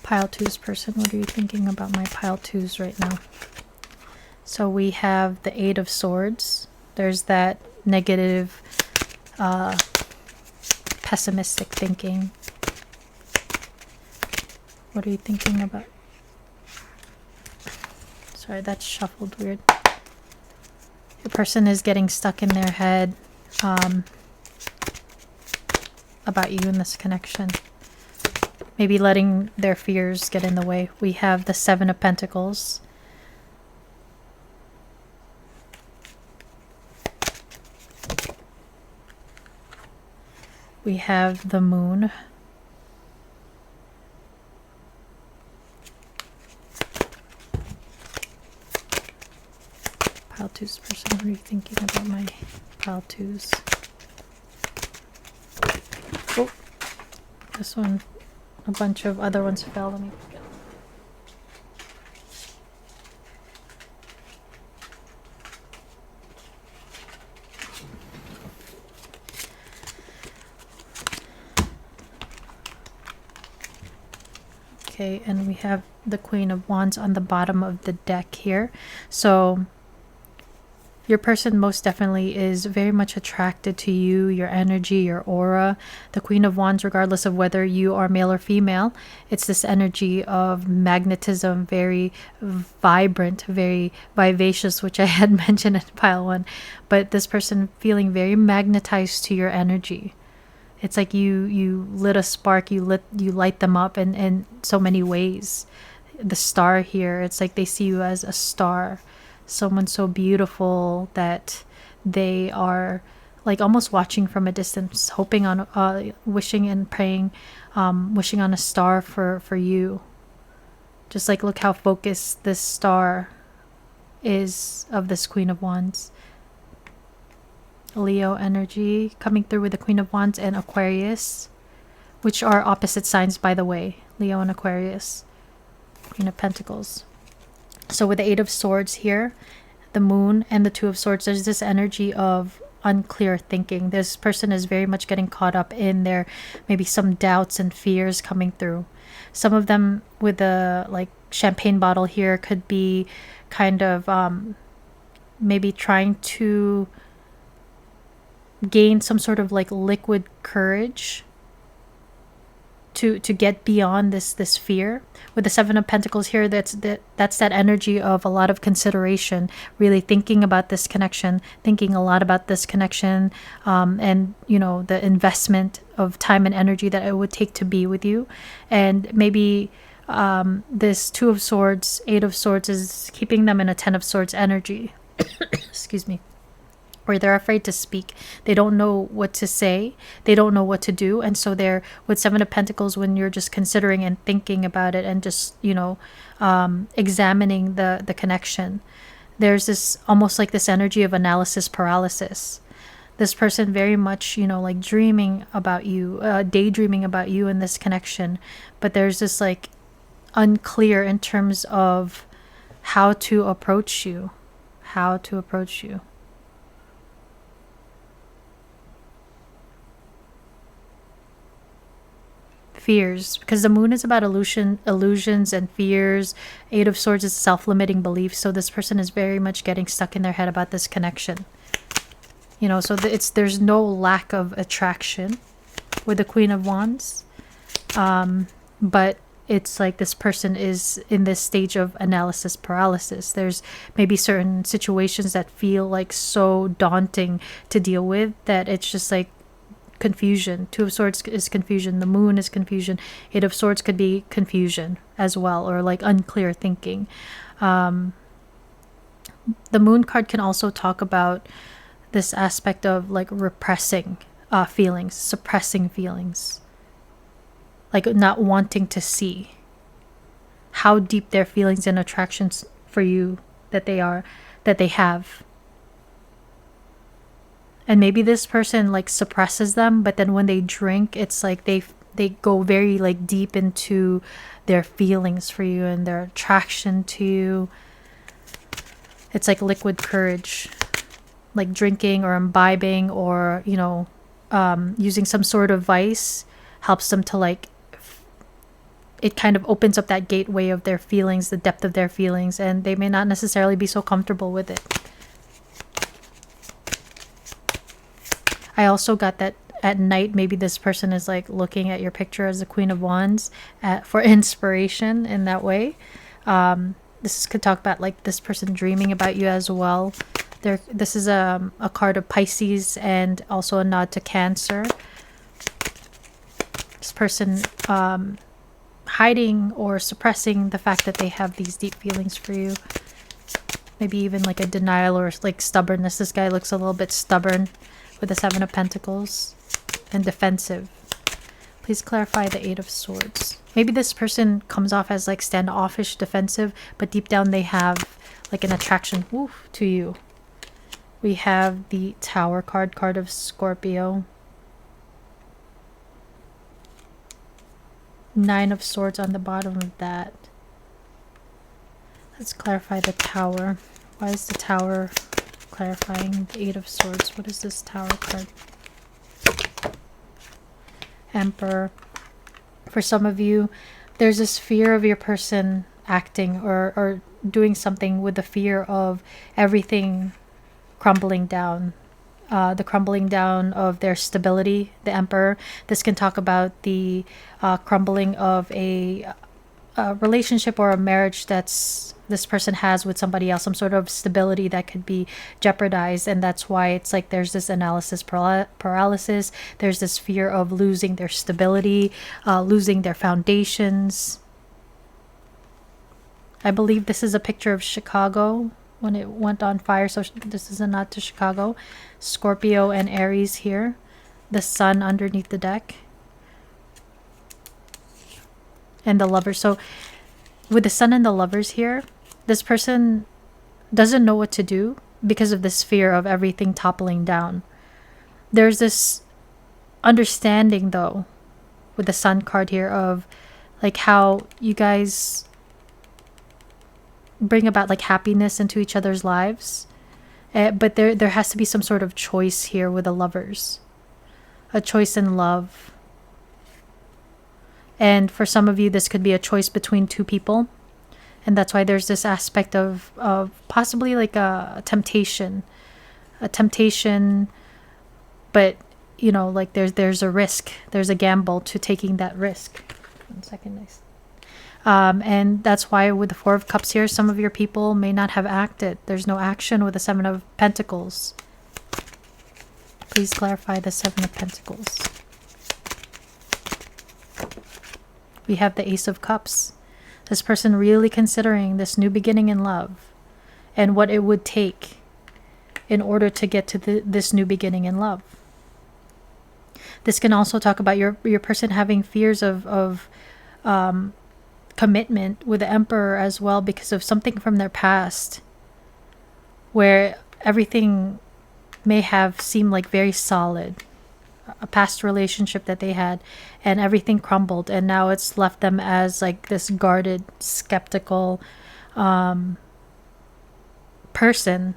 Pile 2's person, what are you thinking about my pile 2's right now? So we have the 8 of Swords. There's that negative, pessimistic thinking. What are you thinking about? Sorry, that's shuffled weird. Your person is getting stuck in their head about you in this connection. Maybe letting their fears get in the way. We have the 7 of Pentacles. We have the Moon. Pile 2's person, what are you thinking about my pile 2's? Oh, this one, a bunch of other ones fell. Let me get them. Okay, and we have the Queen of Wands on the bottom of the deck here. So your person most definitely is very much attracted to you, your energy, your aura. The Queen of Wands, regardless of whether you are male or female, it's this energy of magnetism, very vibrant, very vivacious, which I had mentioned in pile 1. But this person feeling very magnetized to your energy. It's like you lit a spark, you light them up in so many ways. The star here, it's like they see you as a star, someone so beautiful that they are like almost watching from a distance, hoping on, wishing and praying, wishing on a star for you. Just like look how focused this star is of this Queen of Wands. Leo energy coming through with the Queen of Wands and Aquarius, which are opposite signs, by the way. Leo and Aquarius. Queen of Pentacles. So with the 8 of Swords here, the Moon and the 2 of Swords, there's this energy of unclear thinking. This person is very much getting caught up in their maybe some doubts and fears coming through. Some of them with the like champagne bottle here could be kind of maybe trying to gain some sort of like liquid courage to get beyond this fear. With the 7 of Pentacles here, that's that energy of a lot of consideration, really thinking about this connection, thinking a lot about this connection, and you know, the investment of time and energy that it would take to be with you. And maybe this 2 of Swords, 8 of Swords is keeping them in a 10 of Swords energy. Excuse me. Or they're afraid to speak. They don't know what to say. They don't know what to do. And so they're with 7 of Pentacles, when you're just considering and thinking about it and just, you know, examining the connection. There's this almost like this energy of analysis paralysis. This person very much, you know, like dreaming about you, daydreaming about you in this connection. But there's this like unclear in terms of how to approach you. How to approach you. Fears, because the Moon is about illusions and fears. 8 of Swords is self-limiting beliefs. So this person is very much getting stuck in their head about this connection. You know, so there's no lack of attraction with the Queen of Wands, but it's like this person is in this stage of analysis paralysis. There's maybe certain situations that feel like so daunting to deal with that it's just like confusion. Two of Swords is confusion. The Moon is confusion. Eight of Swords could be confusion as well, or like unclear thinking. The Moon card can also talk about this aspect of like repressing feelings, suppressing feelings, like not wanting to see how deep their feelings and attractions for you that they have. And maybe this person like suppresses them, but then when they drink, it's like they go very like deep into their feelings for you and their attraction to you. It's like liquid courage, like drinking or imbibing, or using some sort of vice helps them to like, it kind of opens up that gateway of their feelings, the depth of their feelings, and they may not necessarily be so comfortable with it. I also got that at night, maybe this person is like looking at your picture as the Queen of Wands for inspiration in that way. This could talk about like this person dreaming about you as well. This is a card of Pisces and also a nod to Cancer. This person hiding or suppressing the fact that they have these deep feelings for you. Maybe even like a denial or like stubbornness. This guy looks a little bit stubborn with the Seven of Pentacles and defensive. Please clarify the Eight of Swords. Maybe this person comes off as like standoffish, defensive, but deep down they have like an attraction to you. We have the Tower card of Scorpio. Nine of Swords on the bottom of that. Let's clarify the Tower. Why is the Tower clarifying the Eight of Swords? What is this Tower card? Emperor. For some of you, there's this fear of your person acting or doing something with the fear of everything crumbling down. The crumbling down of their stability, the Emperor. This can talk about the crumbling of a relationship or a marriage that's this person has with somebody else, some sort of stability that could be jeopardized. And that's why it's like there's this analysis paralysis. There's this fear of losing their stability, losing their foundations. I believe this is a picture of Chicago when it went on fire. So this is a nod to Chicago. Scorpio and Aries here. The sun underneath the deck. And the Lovers. So with the sun and the Lovers here, this person doesn't know what to do because of this fear of everything toppling down. There's this understanding though with the sun card here of like how you guys bring about like happiness into each other's lives. But there has to be some sort of choice here with the Lovers. A choice in love. And for some of you, this could be a choice between two people. And that's why there's this aspect of possibly like a temptation. A temptation, but, you know, like there's a risk. There's a gamble to taking that risk. 1 second, nice. And that's why with the Four of Cups here, some of your people may not have acted. There's no action with the Seven of Pentacles. Please clarify the Seven of Pentacles. We have the Ace of Cups. This person really considering this new beginning in love and what it would take in order to get to this new beginning in love. This can also talk about your person having fears of commitment with the Emperor as well because of something from their past where everything may have seemed like very solid. A past relationship that they had and everything crumbled, and now it's left them as like this guarded, skeptical person,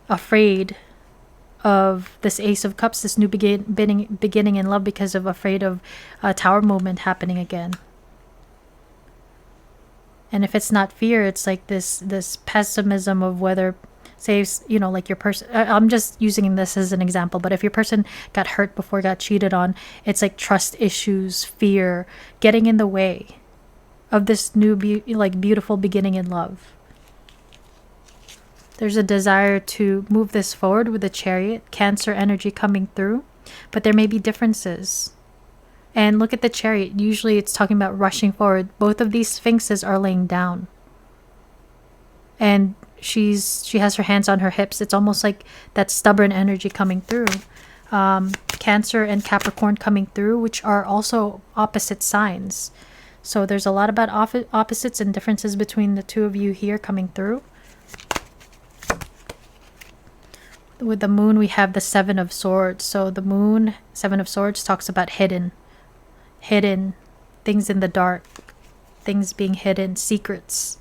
afraid of this Ace of Cups, this new beginning in love, because of afraid of a Tower moment happening again. And if it's not fear, it's like this pessimism of whether, say, you know, like your person, I'm just using this as an example, but if your person got hurt before, got cheated on, it's like trust issues, fear, getting in the way of this new beautiful beginning in love. There's a desire to move this forward with the Chariot, Cancer energy coming through, but there may be differences. And look at the Chariot. Usually it's talking about rushing forward. Both of these Sphinxes are laying down. And she has her hands on her hips. It's almost like that stubborn energy coming through. Cancer and Capricorn coming through, which are also opposite signs. So there's a lot about opposites and differences between the two of you here coming through. With the Moon, we have the Seven of Swords. So the Moon, Seven of Swords, talks about hidden things in the dark, things being hidden, secrets,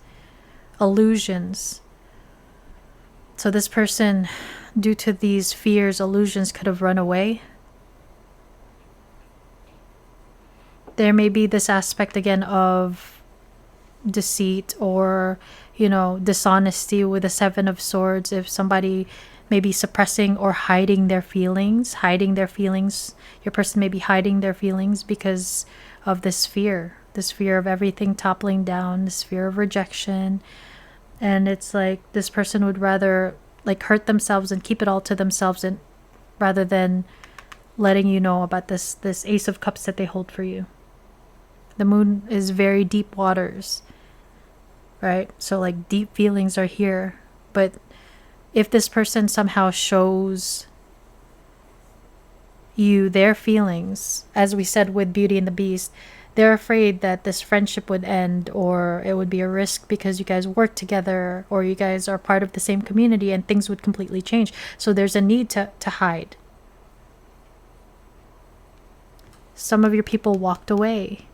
illusions. So this person, due to these fears, illusions, could have run away. There may be this aspect again of deceit or, dishonesty with the Seven of Swords. If somebody may be suppressing or hiding their feelings, your person may be hiding their feelings because of this fear of everything toppling down, this fear of rejection. And it's like this person would rather hurt themselves and keep it all to themselves, and rather than letting you know about this Ace of Cups that they hold for you. The Moon is very deep waters, right? So deep feelings are here. But if this person somehow shows you their feelings, as we said with Beauty and the Beast, they're afraid that this friendship would end, or it would be a risk because you guys work together, or you guys are part of the same community, and things would completely change. So there's a need to hide. Some of your people walked away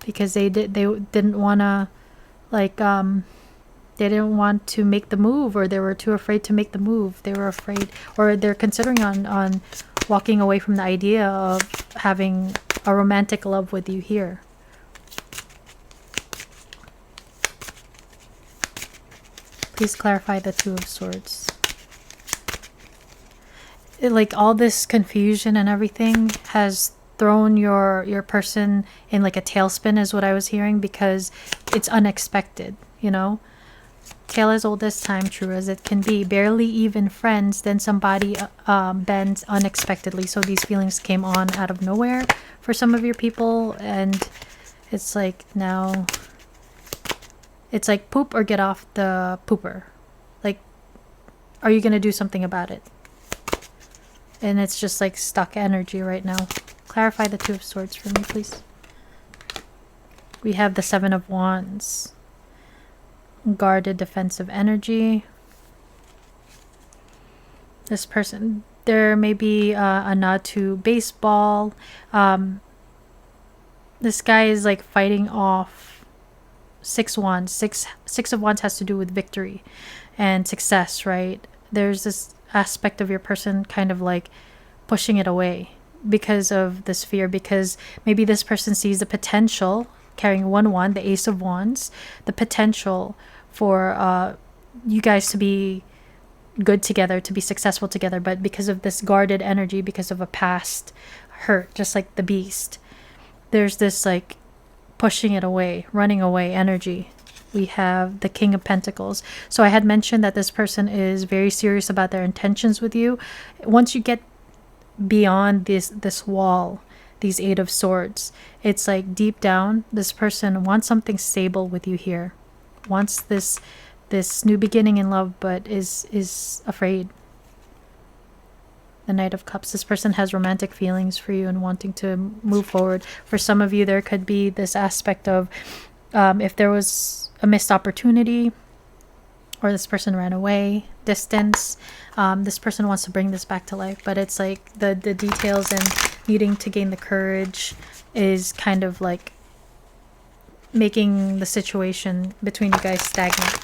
because they didn't want to they didn't want to make the move, or they were too afraid to make the move. They were afraid, or they're considering on walking away from the idea of having a romantic love with you here. Please clarify the Two of Swords. All this confusion and everything has thrown your person in a tailspin, is what I was hearing, because it's unexpected, Tale as old as time, true as it can be. Barely even friends, then somebody bends unexpectedly. So these feelings came on out of nowhere for some of your people, and it's now it's poop or get off the pooper. Are you gonna do something about it? And it's just stuck energy right now. Clarify the Two of Swords for me, please. We have the Seven of Wands. Guarded defensive energy. This person, there may be a nod to baseball. This guy is fighting off Six Wands. Six of Wands has to do with victory and success, right? There's this aspect of your person kind of pushing it away because of this fear, because maybe this person sees the potential, carrying one wand, the Ace of Wands, the potential for you guys to be good together, to be successful together, but because of this guarded energy, because of a past hurt, just like the Beast, there's this pushing it away, running away energy. We have the King of Pentacles. So I had mentioned that this person is very serious about their intentions with you. Once you get beyond this wall, these Eight of Swords, it's deep down, this person wants something stable with you here, wants this new beginning in love, but is afraid. The Knight of Cups, this person has romantic feelings for you and wanting to move forward. For some of you, there could be this aspect of if there was a missed opportunity, or this person ran away, distance, this person wants to bring this back to life, but it's the details and needing to gain the courage is kind of making the situation between you guys stagnant.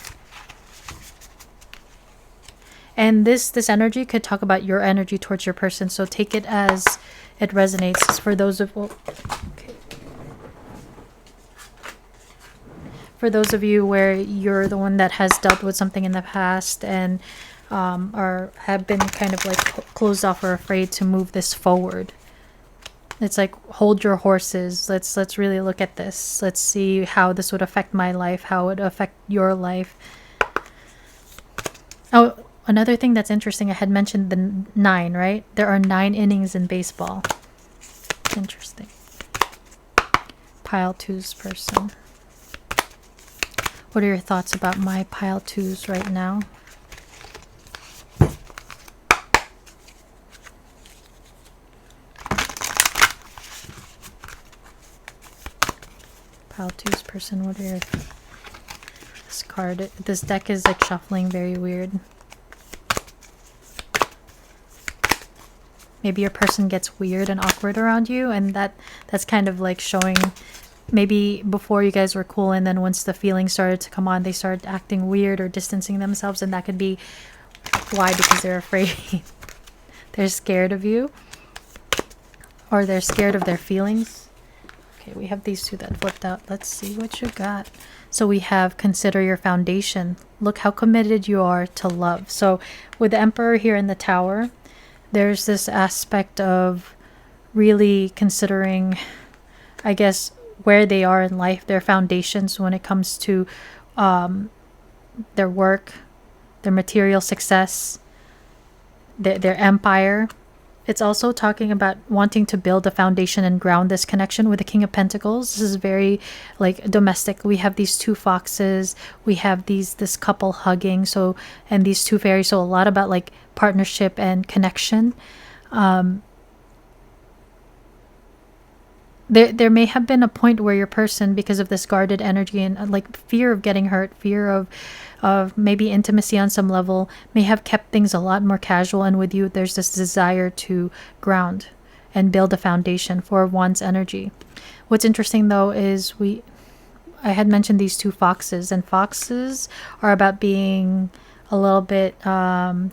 And this energy could talk about your energy towards your person, so take it as it resonates. For those of for those of you where you're the one that has dealt with something in the past and have been kind of closed off or afraid to move this forward, It's like, hold your horses. Let's really look at this. Let's see how this would affect my life, how it would affect your life. Oh, another thing that's interesting, I had mentioned the 9, right? There are 9 innings in baseball. Interesting. Pile 2's person. What are your thoughts about my pile 2's right now? Pile 2's person, what are your... This card, this deck is like shuffling very weird. Maybe your person gets weird and awkward around you, and that's kind of like showing maybe before you guys were cool, and then once the feelings started to come on, they started acting weird or distancing themselves, and that could be why, because they're afraid. They're scared of you, or they're scared of their feelings. Okay, we have these 2 that flipped out. Let's see what you got. So we have consider your foundation. Look how committed you are to love. So with the Emperor here in the Tower, there's this aspect of really considering, I guess, where they are in life, their foundations when it comes to their work, their material success, their empire. It's also talking about wanting to build a foundation and ground this connection with the King of Pentacles. This is very like domestic. We have these 2 foxes, we have this couple hugging, so, and these 2 fairies, so a lot about like partnership and connection. There may have been a point where your person, because of this guarded energy and like fear of getting hurt, fear of maybe intimacy on some level, may have kept things a lot more casual, and with you there's this desire to ground and build a foundation for one's energy. What's interesting though is I had mentioned these 2 foxes, and foxes are about being a little bit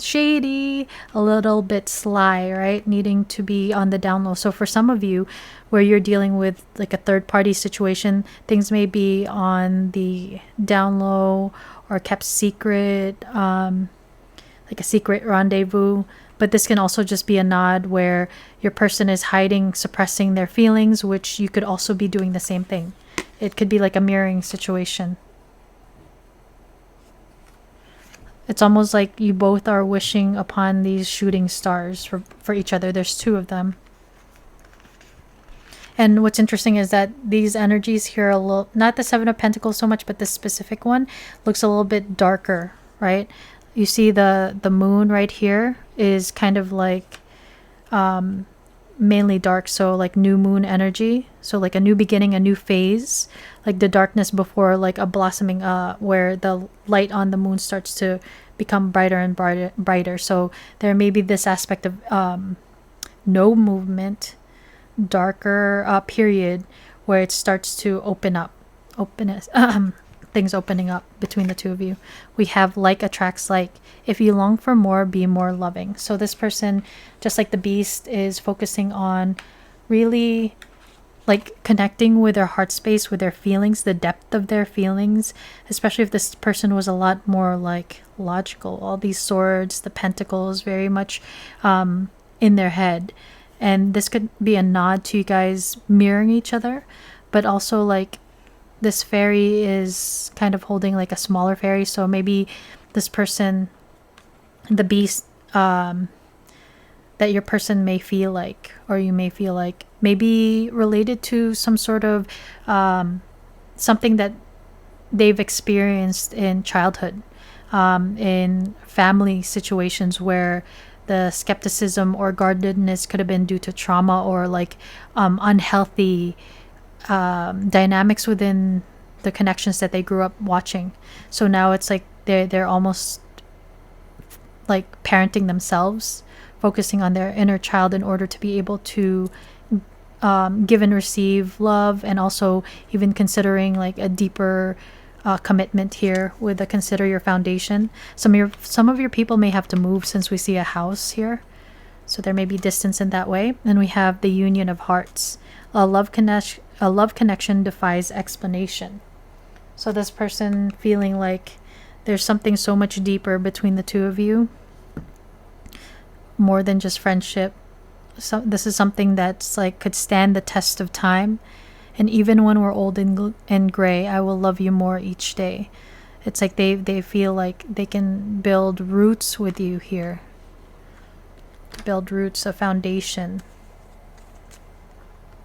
shady, a little bit sly, right? Needing to be on the down low. So for some of you, where you're dealing with like a third party situation, things may be on the down low or kept secret, like a secret rendezvous. But this can also just be a nod where your person is hiding, suppressing their feelings, which you could also be doing the same thing. It could be like a mirroring situation. It's almost like you both are wishing upon these shooting stars for each other. There's 2 of them. And what's interesting is that these energies here are a little, not the 7 of Pentacles so much, but this specific one looks a little bit darker, right? You see the moon right here is kind of like mainly dark, so like new moon energy, so like a new beginning, a new phase, like the darkness before like a blossoming, where the light on the moon starts to become brighter and brighter. So there may be this aspect of no movement, darker period where it starts to openness, things opening up between the 2 of you. We have like attracts like. If you long for more, be more loving. So this person, just like the Beast, is focusing on really like connecting with their heart space, with their feelings, the depth of their feelings, especially if this person was a lot more like logical. All these swords, the pentacles, very much in their head. And this could be a nod to you guys mirroring each other, but also like this fairy is kind of holding like a smaller fairy. So maybe this person, the Beast, that your person may feel like, or you may feel like, maybe related to some sort of something that they've experienced in childhood, in family situations where the skepticism or guardedness could have been due to trauma or like unhealthy dynamics within the connections that they grew up watching. So now it's like they're almost like parenting themselves, focusing on their inner child in order to be able to give and receive love, and also even considering like a deeper commitment here with the consider your foundation. Some of your people may have to move, since we see a house here, so there may be distance in that way. And we have the union of hearts. A love connection defies explanation. So this person feeling like there's something so much deeper between the 2 of you, more than just friendship. this is something that's like could stand the test of time. And even when we're old and gray, I will love you more each day. It's like they feel like they can build roots with you here. Build roots, a foundation.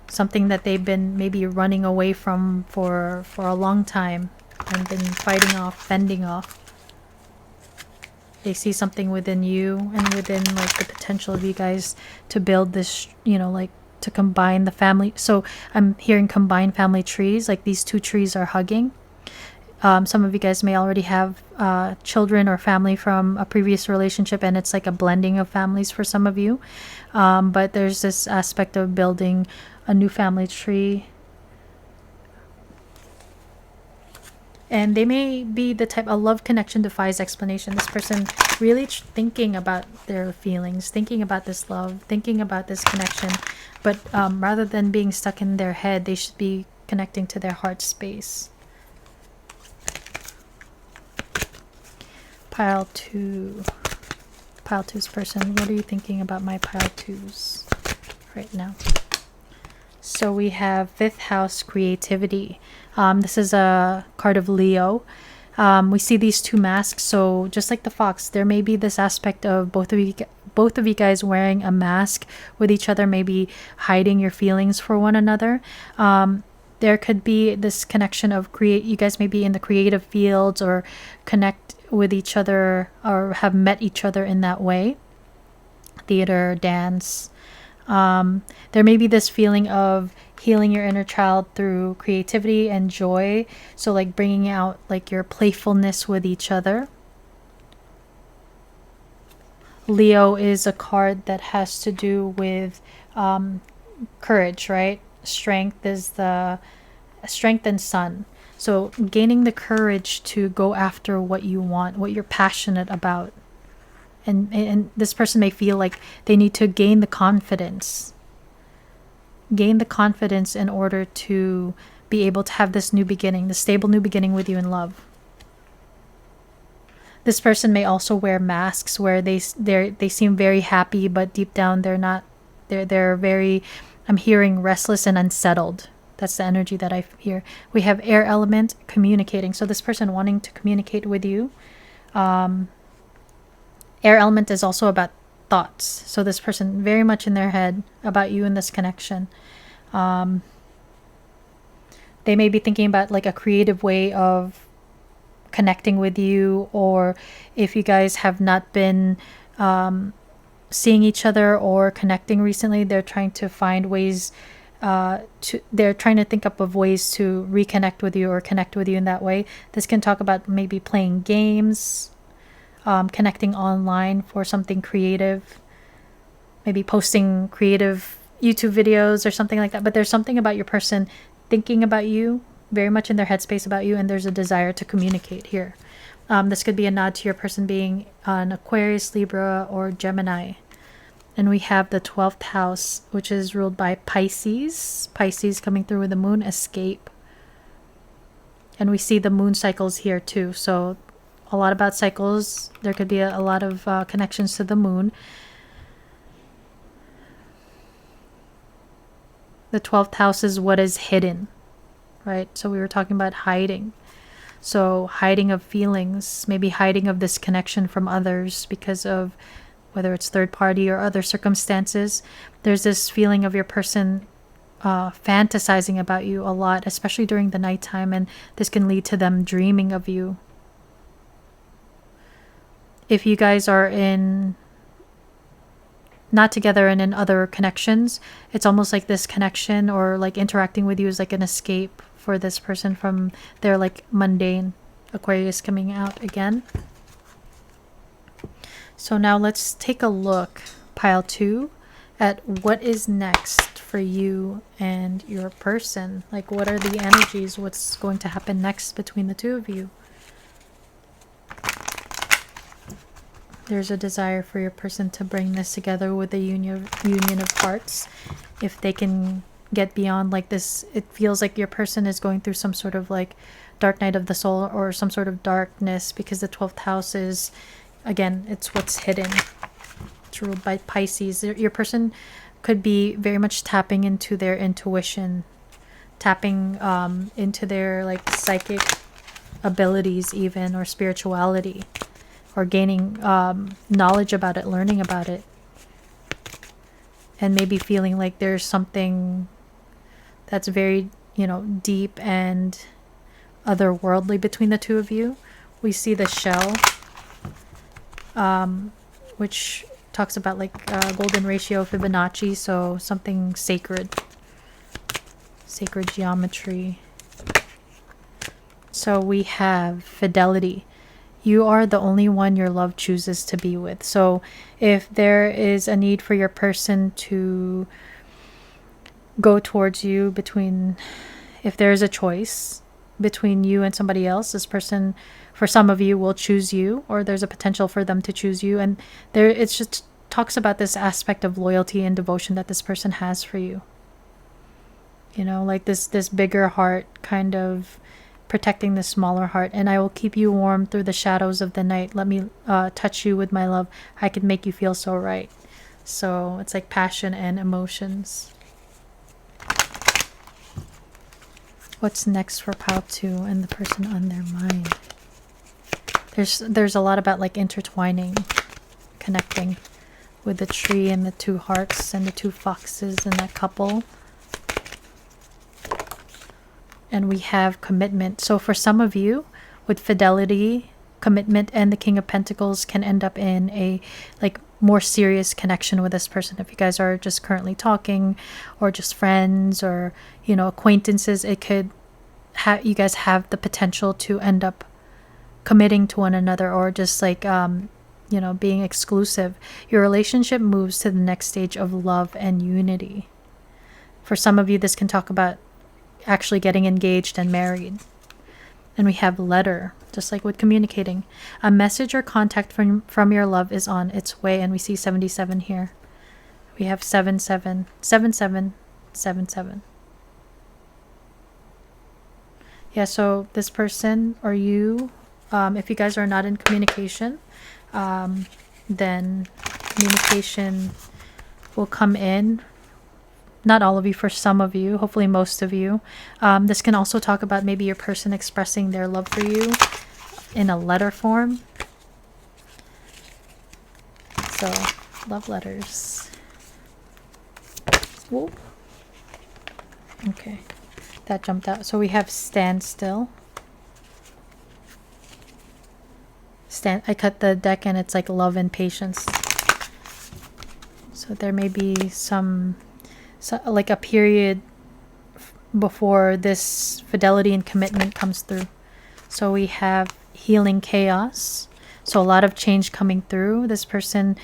Something that they've been maybe running away from for a long time and been fighting off, fending off. They see something within you and within like the potential of you guys to build this, you know, like to combine the family. So I'm hearing combined family trees, like these two trees are hugging. Some of you guys may already have children or family from a previous relationship, and it's like a blending of families for some of you. But there's this aspect of building a new family tree. And they may be the type, a love connection defies explanation. This person really thinking about their feelings, thinking about this love, thinking about this connection. But rather than being stuck in their head, they should be connecting to their heart space. Pile 2. Pile 2's person, what are you thinking about my pile 2s right now? So we have 5th house, creativity. This is a card of Leo. We see these two masks. So just like the fox, there may be this aspect of both of you guys wearing a mask with each other, maybe hiding your feelings for one another. There could be this connection of you guys may be in the creative fields or connect with each other or have met each other in that way. Theater, dance. There may be this feeling of healing your inner child through creativity and joy. So like bringing out like your playfulness with each other. Leo is a card that has to do with courage, right? Strength is the strength and sun. So gaining the courage to go after what you want, what you're passionate about. And this person may feel like they need to gain the confidence. Gain the confidence in order to be able to have this new beginning, the stable new beginning with you in love. This person may also wear masks where they seem very happy, but deep down they're not. They're very, I'm hearing restless and unsettled. That's the energy that I hear. We have air element, communicating. So this person wanting to communicate with you. Air element is also about thoughts. So this person very much in their head about you in this connection. They may be thinking about like a creative way of connecting with you, or if you guys have not been seeing each other or connecting recently, they're trying to find ways they're trying to think up of ways to reconnect with you or connect with you in that way. This can talk about maybe playing games, connecting online for something creative, maybe posting creative YouTube videos or something like that. But there's something about your person thinking about you, very much in their headspace about you, and there's a desire to communicate here. This could be a nod to your person being an Aquarius, Libra, or Gemini. And we have the 12th house, which is ruled by Pisces. Pisces coming through with the moon, escape. And we see the moon cycles here too. So a lot about cycles. There could be a lot of connections to the moon. The 12th house is what is hidden, right? So we were talking about hiding. So hiding of feelings, maybe hiding of this connection from others because of whether it's third party or other circumstances. There's this feeling of your person fantasizing about you a lot, especially during the nighttime, and this can lead to them dreaming of you. If you guys are not together and in other connections, it's almost like this connection or like interacting with you is like an escape for this person from their like mundane. Aquarius coming out again. So now let's take a look, pile 2, at what is next for you and your person. Like, what are the energies? What's going to happen next between the two of you? There's a desire for your person to bring this together with the union of hearts. If they can get beyond like this, it feels like your person is going through some sort of like dark night of the soul or some sort of darkness, because the 12th house is, again, it's what's hidden. It's ruled by Pisces. Your person could be very much tapping into their intuition, tapping into their like psychic abilities even, or spirituality, or gaining knowledge about it, learning about it, and maybe feeling like there's something that's very, deep and otherworldly between the two of you. We see the shell, which talks about like golden ratio, Fibonacci, so something sacred geometry. So we have fidelity. You are the only one your love chooses to be with. So if there is a need for your person to go towards you, if there is a choice between you and somebody else, this person, for some of you, will choose you, or there's a potential for them to choose you. And it's just talks about this aspect of loyalty and devotion that this person has for you. Like this bigger heart kind of protecting the smaller heart. And I will keep you warm through the shadows of the night. Let me touch you with my love. I can make you feel so right. So it's like passion and emotions. What's next for pile 2 and the person on their mind? There's a lot about like intertwining, connecting with the tree and the 2 hearts and the 2 foxes and that couple. And we have commitment. So for some of you, with fidelity, commitment, and the King of Pentacles can end up in a like more serious connection with this person. If you guys are just currently talking, or just friends, or acquaintances, it could you guys have the potential to end up committing to one another, or just like being exclusive. Your relationship moves to the next stage of love and unity. For some of you, this can talk about actually getting engaged and married. And we have letter, just like with communicating. A message or contact from your love is on its way. And we see 77 here. We have 77, 77, 77. Yeah, so this person or you, if you guys are not in communication, then communication will come in. Not all of you, for some of you, hopefully most of you. This can also talk about maybe your person expressing their love for you in a letter form. So, love letters. Whoa. Okay, that jumped out. So we have stand still. I cut the deck and it's like love and patience. So there may be like a period before this fidelity and commitment comes through. So we have healing chaos. So a lot of change coming through. This person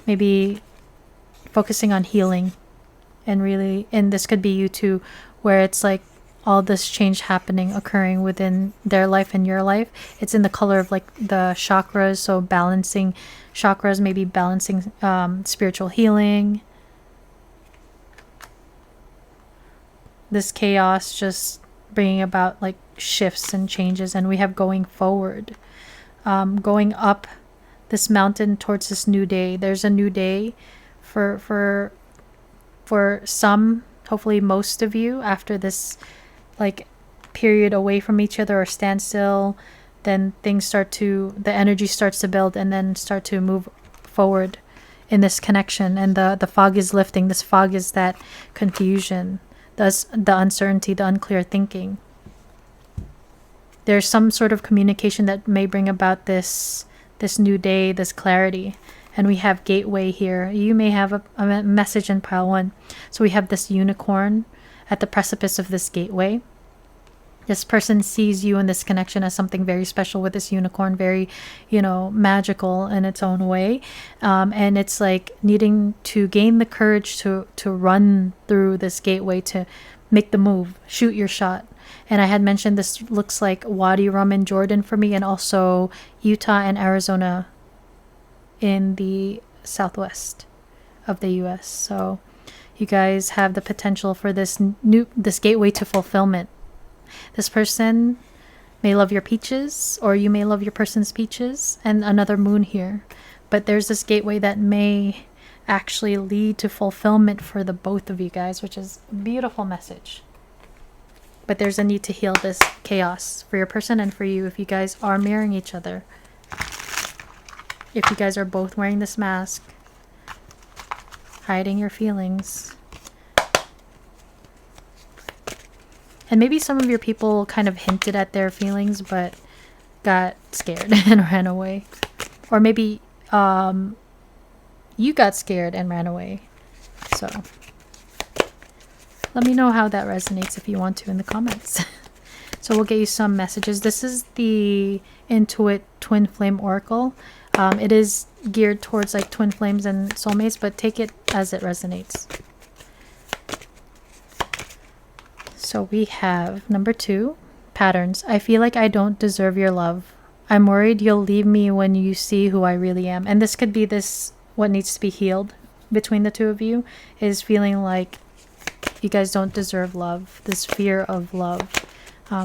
may be focusing on healing, and this could be you too, where it's like all this change occurring within their life and your life. It's in the color of like the chakras. So balancing chakras, maybe balancing spiritual healing. This chaos just bringing about like shifts and changes. And we have going forward, going up this mountain towards this new day. There's a new day for some, hopefully most of you, after this like period away from each other or standstill. Then the energy starts to build and then start to move forward in this connection. And the fog is lifting. This fog is that confusion, thus the uncertainty, the unclear thinking. There's some sort of communication that may bring about this new day, this clarity. And we have gateway here. You may have a message in pile 1. So we have this unicorn at the precipice of this gateway. This person sees you in this connection as something very special with this unicorn, very, magical in its own way. And it's like needing to gain the courage to run through this gateway, to make the move, shoot your shot. And I had mentioned this looks like Wadi Rum in Jordan for me, and also Utah and Arizona in the southwest of the US. So you guys have the potential for this gateway to fulfillment. This person may love your peaches, or you may love your person's peaches, and another moon here. But there's this gateway that may actually lead to fulfillment for the both of you guys, which is a beautiful message. But there's a need to heal this chaos for your person and for you if you guys are mirroring each other. If you guys are both wearing this mask, hiding your feelings. And maybe some of your people kind of hinted at their feelings but got scared and ran away. Or maybe you got scared and ran away. So let me know how that resonates if you want to in the comments. So we'll get you some messages. This is the Intuit Twin Flame Oracle. It is geared towards like twin flames and soulmates, but take it as it resonates. So we have number 2, patterns. I feel like I don't deserve your love. I'm worried you'll leave me when you see who I really am. And this could be what needs to be healed between the two of you, is feeling like you guys don't deserve love. This fear of love,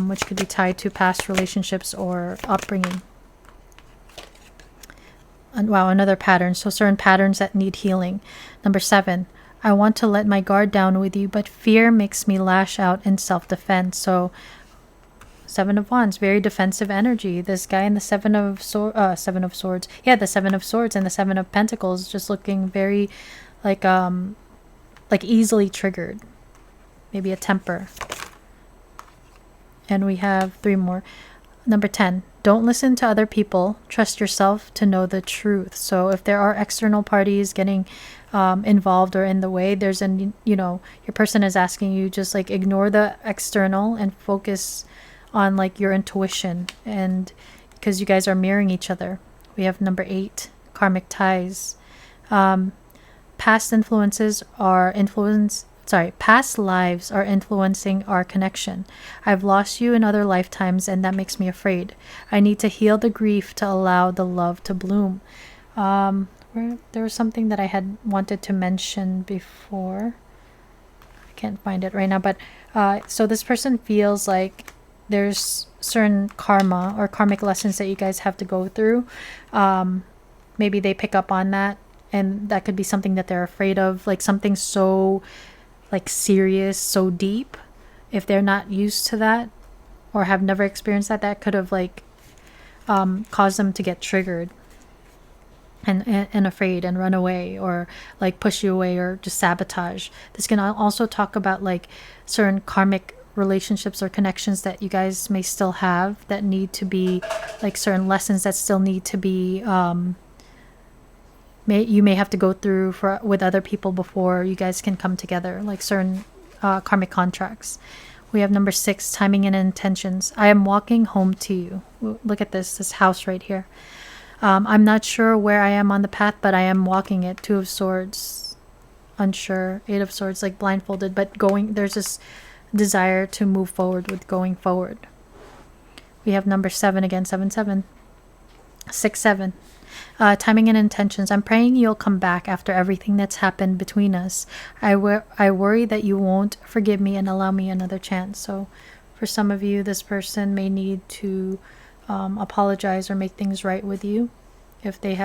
which could be tied to past relationships or upbringing. And wow, another pattern. So certain patterns that need healing. Number 7, I want to let my guard down with you, but fear makes me lash out in self-defense. So 7 of Wands, very defensive energy. This guy in the Seven of Swords. Yeah, the 7 of Swords and the 7 of Pentacles, just looking very like easily triggered. Maybe a temper. And we have 3 more. Number 10, don't listen to other people. Trust yourself to know the truth. So if there are external parties getting involved or in the way, there's your person is asking you just like ignore the external and focus on like your intuition, and because you guys are mirroring each other. We have number 8, karmic ties. Past lives are influencing our connection. I've lost you in other lifetimes, and that makes me afraid. I need to heal the grief to allow the love to bloom. There was something that I had wanted to mention before. I can't find it right now, but so this person feels like there's certain karma or karmic lessons that you guys have to go through. Maybe they pick up on that, and that could be something that they're afraid of, like something so like serious, so deep. If they're not used to that or have never experienced that, that could have like caused them to get triggered and afraid and run away, or like push you away, or just sabotage. This can also talk about like certain karmic relationships or connections that you guys may still have that need to be like certain lessons that still need to be you may have to go through with other people before you guys can come together, like certain karmic contracts. We have number 6, timing and intentions. I am walking home to you. Look at this house right here. I'm not sure where I am on the path, but I am walking it. 2 of Swords, unsure. 8 of Swords, like blindfolded, but there's this desire to move forward with going forward. We have number 7 again, 7. 6, 7. Timing and intentions. I'm praying you'll come back after everything that's happened between us. I worry that you won't forgive me and allow me another chance. So for some of you, this person may need to apologize or make things right with you if they've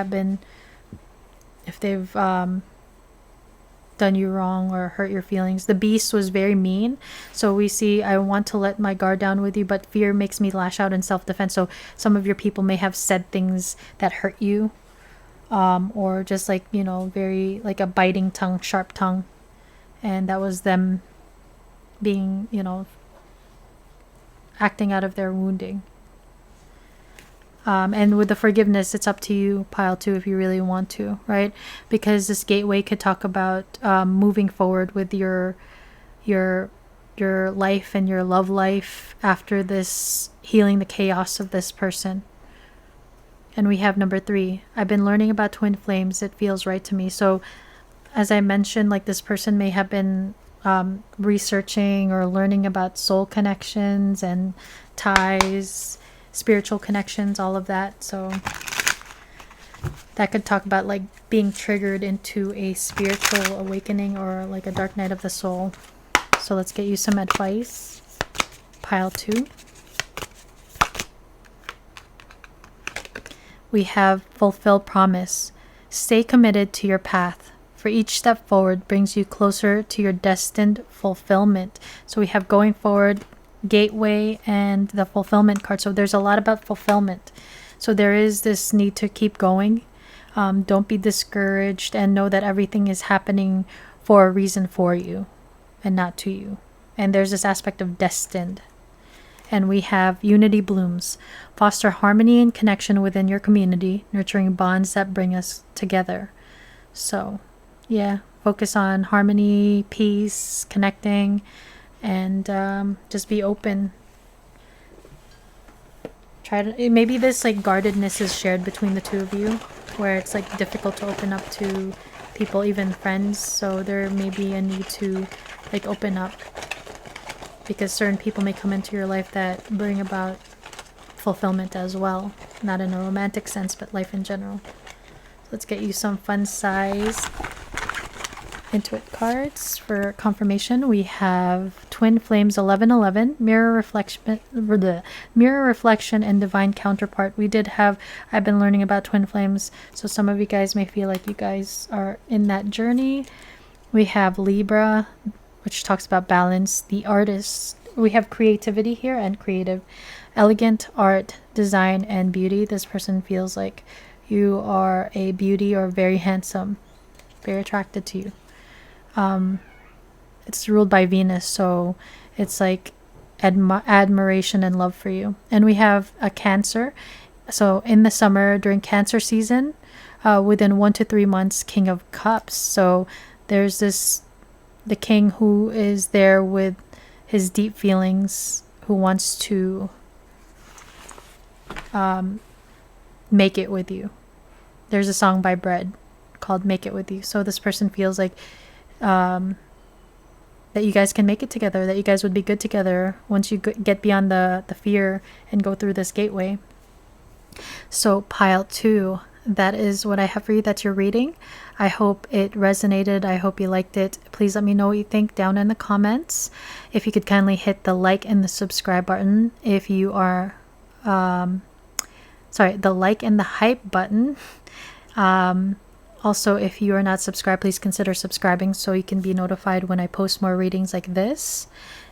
done you wrong or hurt your feelings. The Beast was very mean. So we see, I want to let my guard down with you, but fear makes me lash out in self-defense. So some of your people may have said things that hurt you, or just like, very like a biting tongue, sharp tongue. And that was them being, acting out of their wounding. And with the forgiveness, it's up to you, pile 2, if you really want to, right? Because this gateway could talk about moving forward with your life and your love life after this, healing the chaos of this person. And we have number 3. I've been learning about twin flames. It feels right to me. So as I mentioned, like this person may have been researching or learning about soul connections and ties, spiritual connections, all of that. So that could talk about like being triggered into a spiritual awakening or like a dark night of the soul. So let's get you some advice. Pile 2. We have fulfill promise. Stay committed to your path. for each step forward brings you closer to your destined fulfillment. So we have going forward, gateway, and the fulfillment card. So there's a lot about fulfillment. So there is this need to keep going. Don't be discouraged, and know that everything is happening for a reason for you and not to you. And there's this aspect of destined. And we have unity blooms. Foster harmony and connection within your community, nurturing bonds that bring us together. So, yeah, focus on harmony, peace, connecting, and just be open. Try to, maybe this like guardedness is shared between the two of you, where it's like difficult to open up to people, even friends. So there may be a need to like open up, because certain people may come into your life that bring about fulfillment as well. Not in a romantic sense, but life in general. Let's get you some fun size Intuit cards for confirmation. We have Twin Flames 1111, Mirror Reflection, and Divine Counterpart. I've been learning about Twin Flames, so some of you guys may feel like you guys are in that journey. We have Libra, which talks about balance. The Artist. We have creativity here and creative. Elegant art, design, and beauty. This person feels like you are a beauty or very handsome, very attracted to you. It's ruled by Venus, so it's like admiration and love for you. And we have a Cancer. So in the summer, during Cancer season, within 1 to 3 months, King of Cups. So there's the king who is there with his deep feelings, who wants to make it with you. There's a song by Bread called Make It With You. So this person feels like that you guys can make it together, that you guys would be good together once you get beyond the fear and go through this gateway. So pile 2, that is what I have for you. That's your reading. I hope it resonated. I hope you liked it. Please let me know what you think down in the comments. If you could kindly hit the like and the subscribe button if you are the like and the hype button. Also, if you are not subscribed, please consider subscribing so you can be notified when I post more readings like this.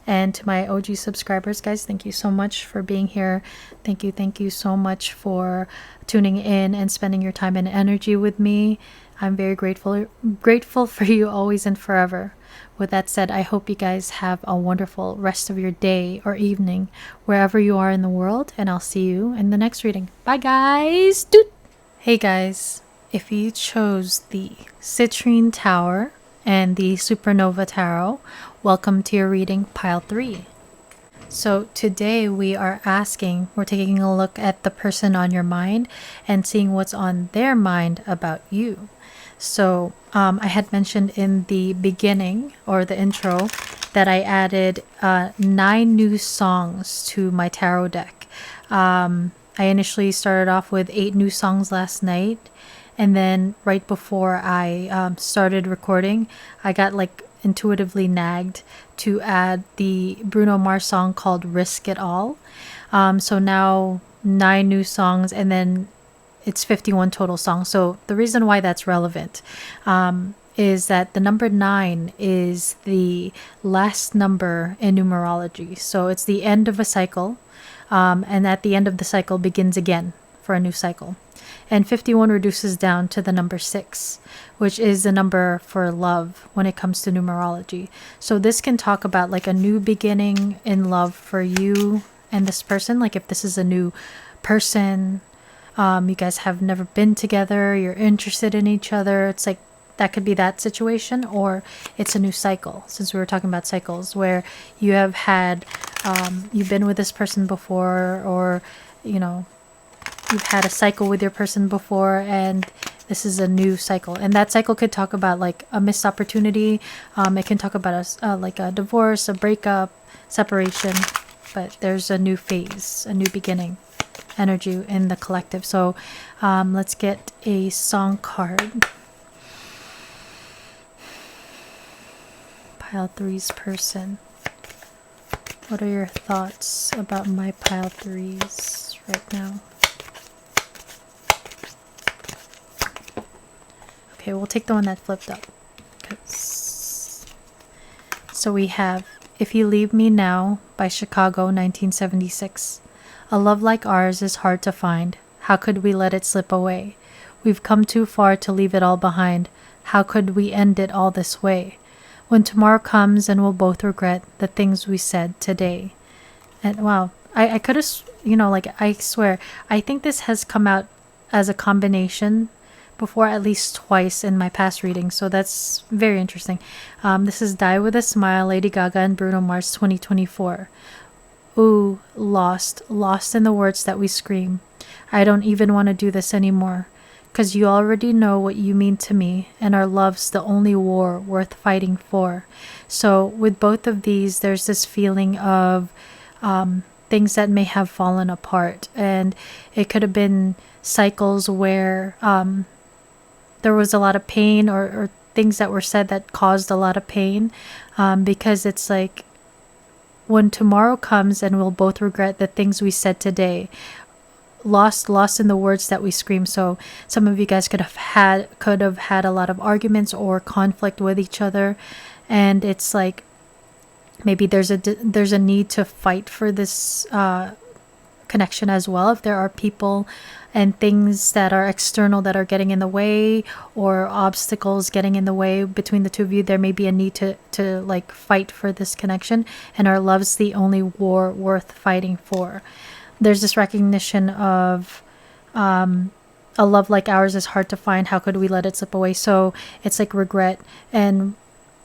And to my OG subscribers, guys, thank you so much for being here. Thank you so much for tuning in and spending your time and energy with me. I'm very grateful for you always and forever. With that said, I hope you guys have a wonderful rest of your day or evening, wherever you are in the world, and I'll see you in the next reading. Bye, guys. Doot! Hey, guys. If you chose the Citrine Tower and the Supernova Tarot, welcome to your reading, pile 3. So today we're taking a look at the person on your mind and seeing what's on their mind about you. So I had mentioned in the beginning or the intro that I added 9 new songs to my tarot deck. I initially started off with 8 new songs last night. And then right before I started recording, I got like intuitively nagged to add the Bruno Mars song called Risk It All. So now 9 new songs, and then it's 51 total songs. So the reason why that's relevant is that the number 9 is the last number in numerology. So it's the end of a cycle, and at the end of the cycle begins again for a new cycle. And 51 reduces down to the number 6, which is the number for love when it comes to numerology. So this can talk about like a new beginning in love for you and this person. Like if this is a new person, you guys have never been together, you're interested in each other. It's like that could be that situation, or it's a new cycle, since we were talking about cycles, where you have had, you've been with this person before, or, you've had a cycle with your person before, and this is a new cycle. And that cycle could talk about like a missed opportunity. It can talk about like a divorce, a breakup, separation, but there's a new phase, a new beginning energy in the collective. So let's get a song card. Pile 3's person. What are your thoughts about my pile 3's right now? Okay, we'll take the one that flipped up. So we have If You Leave Me Now by Chicago, 1976. A love like ours is hard to find. How could we let it slip away? We've come too far to leave it all behind. How could we end it all this way? When tomorrow comes and we'll both regret the things we said today. And wow, I could have, like, I swear, I think this has come out as a combination before at least twice in my past readings. So that's very interesting. This is Die With A Smile, Lady Gaga and Bruno Mars, 2024. Ooh, lost in the words that we scream. I don't even want to do this anymore. 'Cause you already know what you mean to me, and our love's the only war worth fighting for. So with both of these, there's this feeling of things that may have fallen apart, and it could have been cycles where there was a lot of pain, or things that were said that caused a lot of pain, because it's like, when tomorrow comes and we'll both regret the things we said today. Lost in the words that we scream. So some of you guys could have had a lot of arguments or conflict with each other, and it's like, maybe there's a need to fight for this connection as well. If there are people and things that are external that are getting in the way, or obstacles getting in the way between the two of you, there may be a need to like fight for this connection, and our love's the only war worth fighting for. There's this recognition of a love like ours is hard to find. How could we let it slip away? So it's like regret, and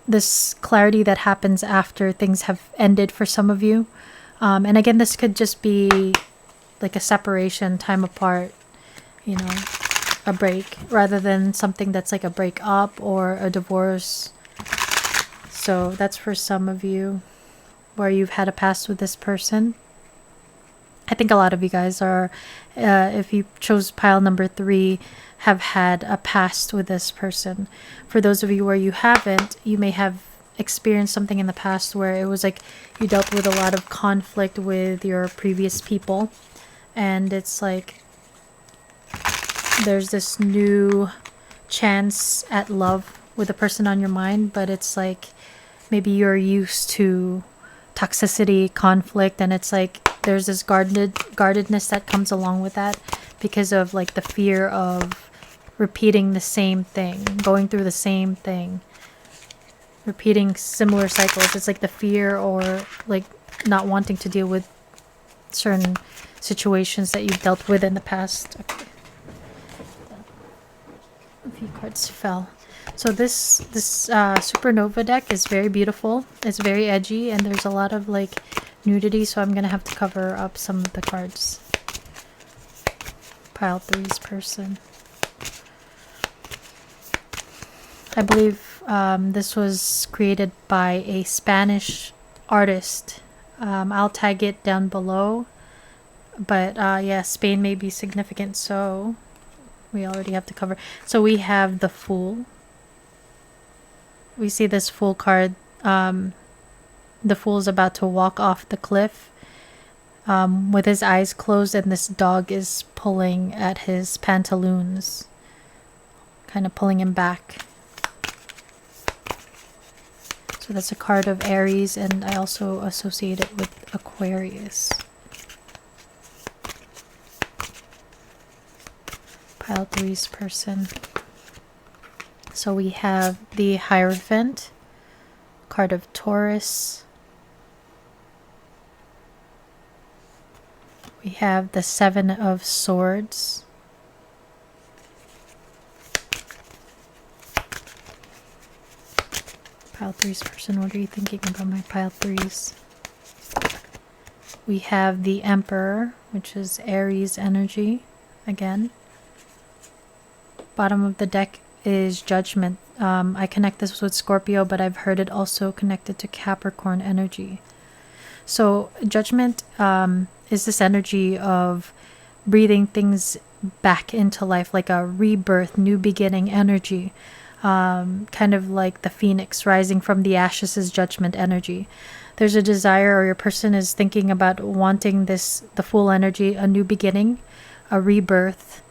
this clarity that happens after things have ended for some of you. And again, this could just be like a separation, time apart, a break, rather than something that's like a break up or a divorce. So that's for some of you where you've had a past with this person. I think a lot of you guys are, if you chose pile number 3, have had a past with this person. For those of you where you haven't, you may have experienced something in the past where it was like you dealt with a lot of conflict with your previous people, and it's like there's this new chance at love with the person on your mind, but it's like maybe you're used to toxicity, conflict, and it's like there's this guardedness that comes along with that, because of like the fear of repeating the same thing, going through the same thing, repeating similar cycles. It's like the fear, or like not wanting to deal with certain situations that you've dealt with in the past. Okay. A few cards fell. So this supernova deck is very beautiful. It's very edgy, and there's a lot of like nudity, so I'm gonna have to cover up some of the cards. Pile 3's person. I believe this was created by a Spanish artist. I'll tag it down below, but yeah, Spain may be significant, so we already have to cover. So we have the Fool. We see this Fool card. The Fool is about to walk off the cliff with his eyes closed, and this dog is pulling at his pantaloons, kind of pulling him back. So that's a card of Aries, and I also associate it with Aquarius. Pile 3's person. So we have the Hierophant, card of Taurus. We have the 7 of Swords. Pile 3's person, what are you thinking about my pile 3's? We have the Emperor, which is Aries energy again. Bottom of the deck is Judgment. I connect this with Scorpio, but I've heard it also connected to Capricorn energy. So Judgment is this energy of breathing things back into life, like a rebirth, new beginning energy. Kind of like the phoenix rising from the ashes is Judgment energy. There's a desire, or your person is thinking about wanting the Fool energy, a new beginning, a rebirth,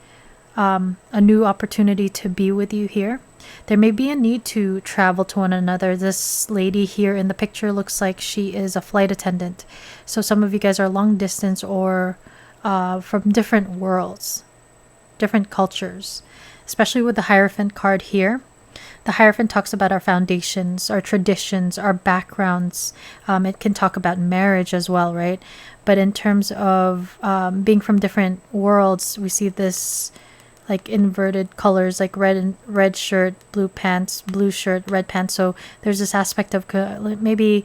a new opportunity to be with you here. There may be a need to travel to one another. This lady here in the picture looks like she is a flight attendant. So some of you guys are long distance or from different worlds, different cultures, especially with the Hierophant card here. The Hierophant talks about our foundations, our traditions, our backgrounds. It can talk about marriage as well, right? But in terms of being from different worlds, we see this like inverted colors, like red shirt, blue pants, blue shirt, red pants. So there's this aspect of maybe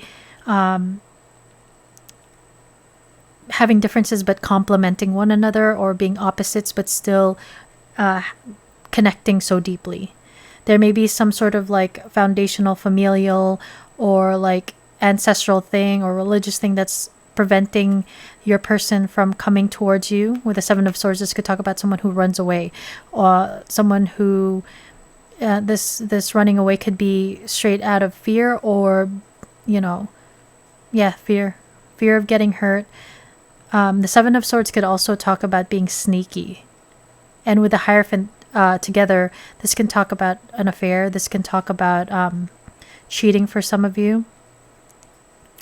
having differences but complementing one another, or being opposites but still connecting so deeply. There may be some sort of like foundational familial or like ancestral thing or religious thing that's preventing your person from coming towards you. With the Seven of Swords, this could talk about someone who runs away, or someone who this running away could be straight out of fear, or fear of getting hurt. The Seven of Swords could also talk about being sneaky, and with the Hierophant together, this can talk about an affair. This can talk about cheating for some of you.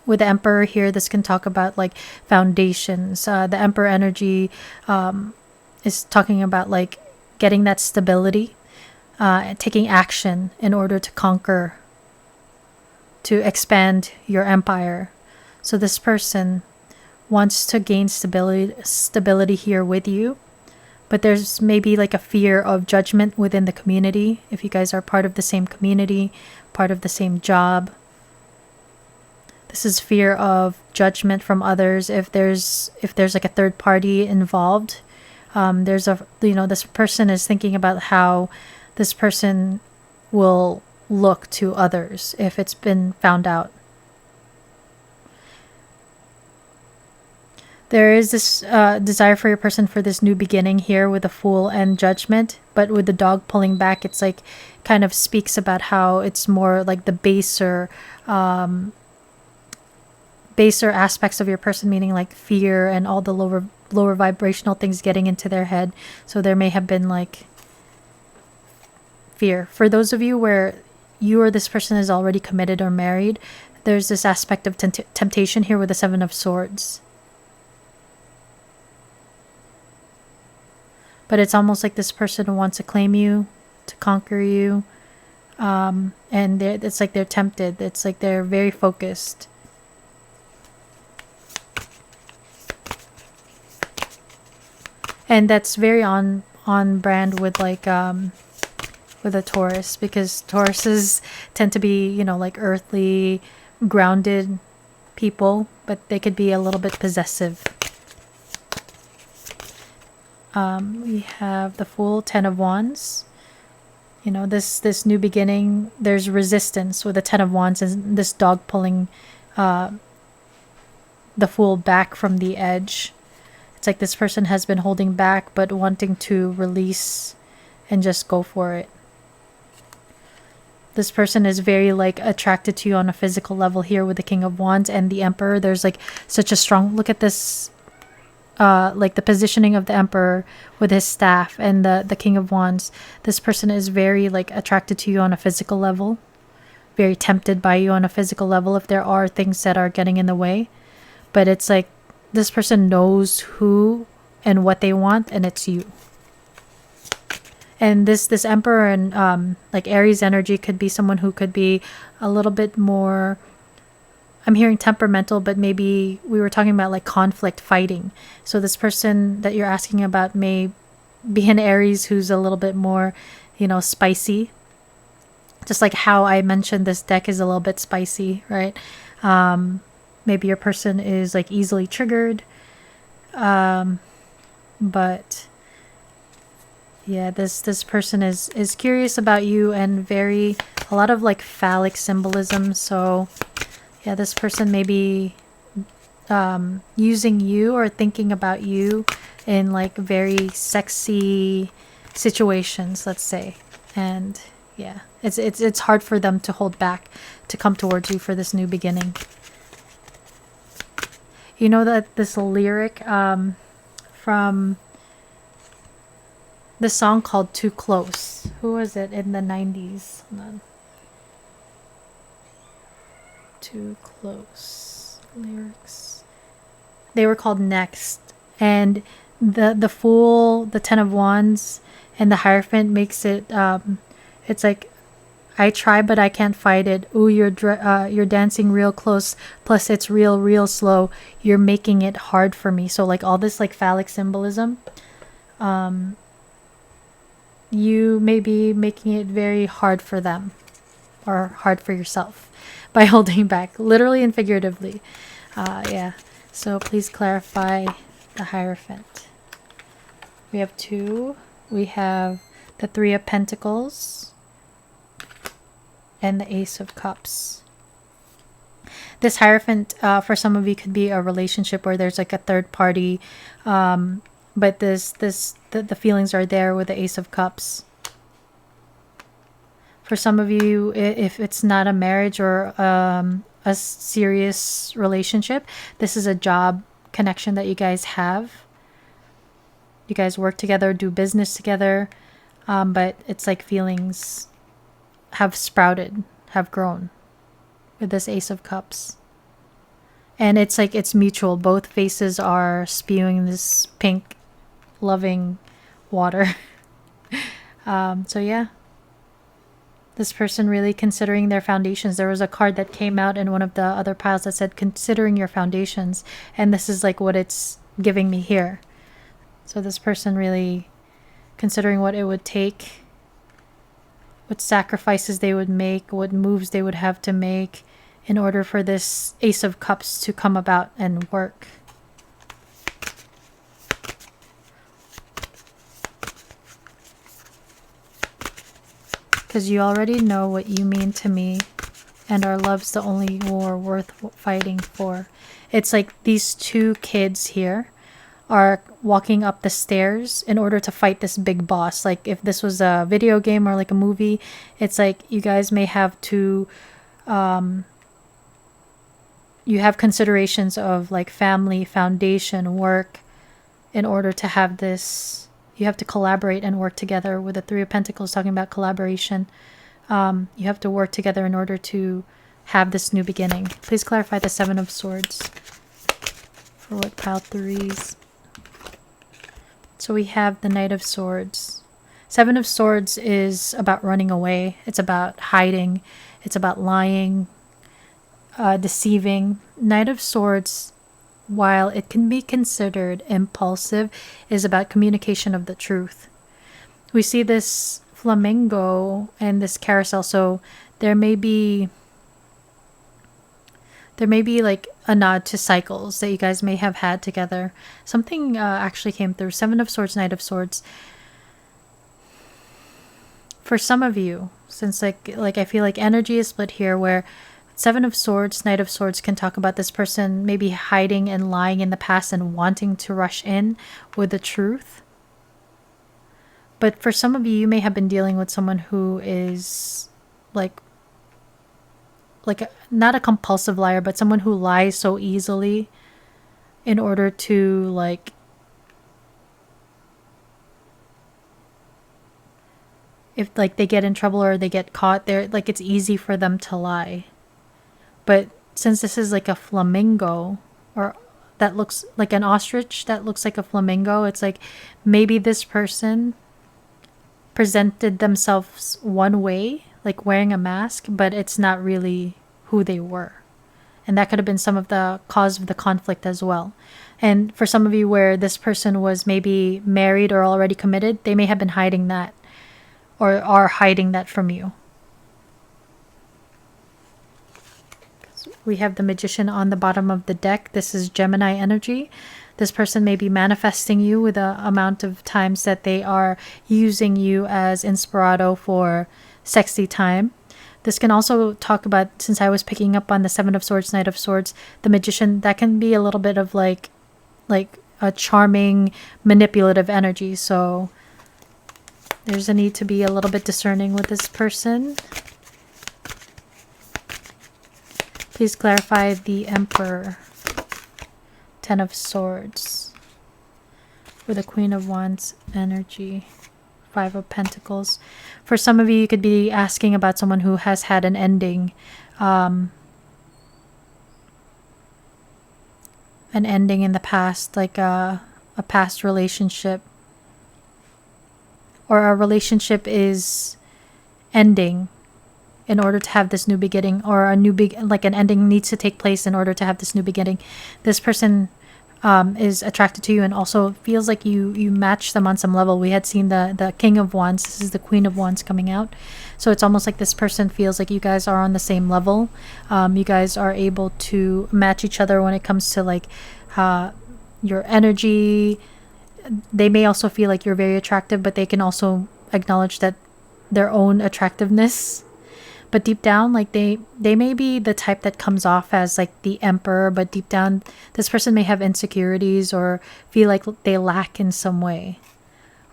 With the Emperor here, this can talk about like foundations. The Emperor energy is talking about like getting that stability, taking action in order to conquer, to expand your empire. So this person wants to gain stability here with you, but there's maybe like a fear of judgment within the community. If you guys are part of the same community, part of the same job, this is fear of judgment from others. If there's like a third party involved, this person is thinking about how this person will look to others if it's been found out. There is this desire for your person for this new beginning here with the Fool and Judgment, but with the dog pulling back, it's like kind of speaks about how it's more like the baser aspects of your person, meaning like fear and all the lower vibrational things getting into their head. So there may have been like fear. For those of you where you or this person is already committed or married, there's this aspect of temptation here with the Seven of Swords. But it's almost like this person wants to claim you, to conquer you, and it's like they're tempted. It's like they're very focused. And that's very on brand with like with a Taurus, because Tauruses tend to be, like earthly, grounded people, but they could be a little bit possessive. We have the Fool, Ten of Wands. This new beginning, there's resistance with the Ten of Wands and this dog pulling the Fool back from the edge. It's like this person has been holding back but wanting to release and just go for it. This person is very like attracted to you on a physical level here with the King of Wands and the Emperor. There's like such a strong look at this, like the positioning of the Emperor with his staff and the King of Wands. This person is very like attracted to you on a physical level, very tempted by you on a physical level if there are things that are getting in the way. But it's like this person knows who and what they want, and it's you. And this Emperor and like Aries energy could be someone who could be a little bit more, I'm hearing temperamental, but maybe we were talking about like conflict, fighting. So this person that you're asking about may be an Aries who's a little bit more, spicy. Just like how I mentioned this deck is a little bit spicy, right? Maybe your person is like easily triggered. But yeah, this person is curious about you and a lot of like phallic symbolism. So yeah, this person may be using you or thinking about you in like very sexy situations, let's say. And yeah, it's hard for them to hold back to come towards you for this new beginning. You know that this lyric from the song called Too Close, Who was it in the 90s? Hold on. Too close. Lyrics. They were called Next. And the Fool, the Ten of Wands, and the Hierophant makes it, it's like, I try but I can't fight it. Ooh, you're dancing real close. Plus it's real slow. You're making it hard for me. So like all this like phallic symbolism. You may be making it very hard for them, or hard for yourself, by holding back, literally and figuratively. Yeah. So please clarify the Hierophant. We have 2. We have the 3 of Pentacles and the Ace of Cups. This Hierophant, for some of you, could be a relationship where there's like a third party, but the feelings are there with the Ace of Cups. For some of you, if it's not a marriage or a serious relationship, this is a job connection that you guys have. You guys work together, do business together, but it's like feelings have sprouted, have grown with this Ace of Cups. And it's like it's mutual. Both faces are spewing this pink, loving water. So yeah. This person really considering their foundations. There was a card that came out in one of the other piles that said considering your foundations. And this is like what it's giving me here. So this person really considering what it would take, what sacrifices they would make, what moves they would have to make in order for this Ace of Cups to come about and work. Because you already know what you mean to me, and our love's the only war worth fighting for. It's like these 2 kids here are walking up the stairs in order to fight this big boss. Like if this was a video game or like a movie, it's like you guys may have to you have considerations of like family, foundation, work in order to have this. You have to collaborate and work together. With the 3 of Pentacles talking about collaboration, you have to work together in order to have this new beginning. Please clarify the 7 of Swords for what pile 3s. So we have the Knight of Swords. 7 of Swords is about running away. It's about hiding. It's about lying, deceiving. Knight of Swords, while it can be considered impulsive, is about communication of the truth. We see this flamingo and this carousel, so there may be like a nod to cycles that you guys may have had together. Something actually came through. 7 of Swords, Knight of Swords. For some of you, since like I feel like energy is split here, where 7 of Swords, Knight of Swords can talk about this person maybe hiding and lying in the past and wanting to rush in with the truth. But for some of you, you may have been dealing with someone who is like not a compulsive liar, but someone who lies so easily in order to like if like they get in trouble or they get caught, they're like it's easy for them to lie. But since this is like a flamingo, or that looks like an ostrich that looks like a flamingo, it's like maybe this person presented themselves one way, like wearing a mask, but it's not really who they were. And that could have been some of the cause of the conflict as well. And for some of you where this person was maybe married or already committed, they may have been hiding that or are hiding that from you. We have the Magician on the bottom of the deck. This is Gemini energy. This person may be manifesting you with the amount of times that they are using you as inspirato for sexy time. This can also talk about, since I was picking up on the 7 of Swords, Knight of Swords, the Magician, that can be a little bit of like a charming, manipulative energy. So there's a need to be a little bit discerning with this person. Please clarify the Emperor, 10 of Swords, with the Queen of Wands energy. Five of Pentacles. For some of you, you could be asking about someone who has had an ending. An ending in the past, like a past relationship. Or a relationship is ending in order to have this new beginning, or like an ending needs to take place in order to have this new beginning. This person is attracted to you and also feels like you match them on some level. We had seen the King of Wands. This is the Queen of Wands coming out. So it's almost like this person feels like you guys are on the same level. You guys are able to match each other when it comes to like your energy. They may also feel like you're very attractive, but they can also acknowledge that their own attractiveness. But deep down, like they may be the type that comes off as like the emperor, but deep down this person may have insecurities or feel like they lack in some way.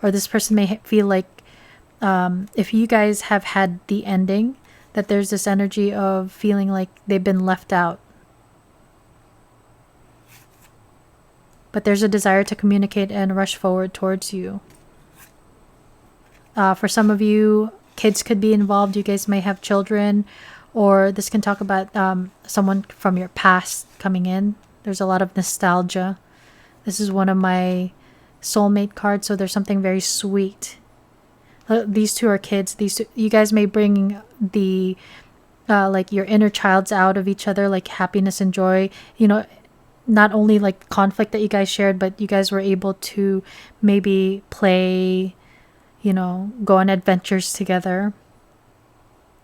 Or this person may feel like if you guys have had the ending, that there's this energy of feeling like they've been left out. But there's a desire to communicate and rush forward towards you. For some of you, kids could be involved. You guys may have children, or this can talk about someone from your past coming in. There's a lot of nostalgia. This is one of my soulmate cards, so there's something very sweet. These two are kids. You guys may bring the like your inner childs out of each other, like happiness and joy. You know, not only like conflict that you guys shared, but you guys were able to maybe play, you know, go on adventures together.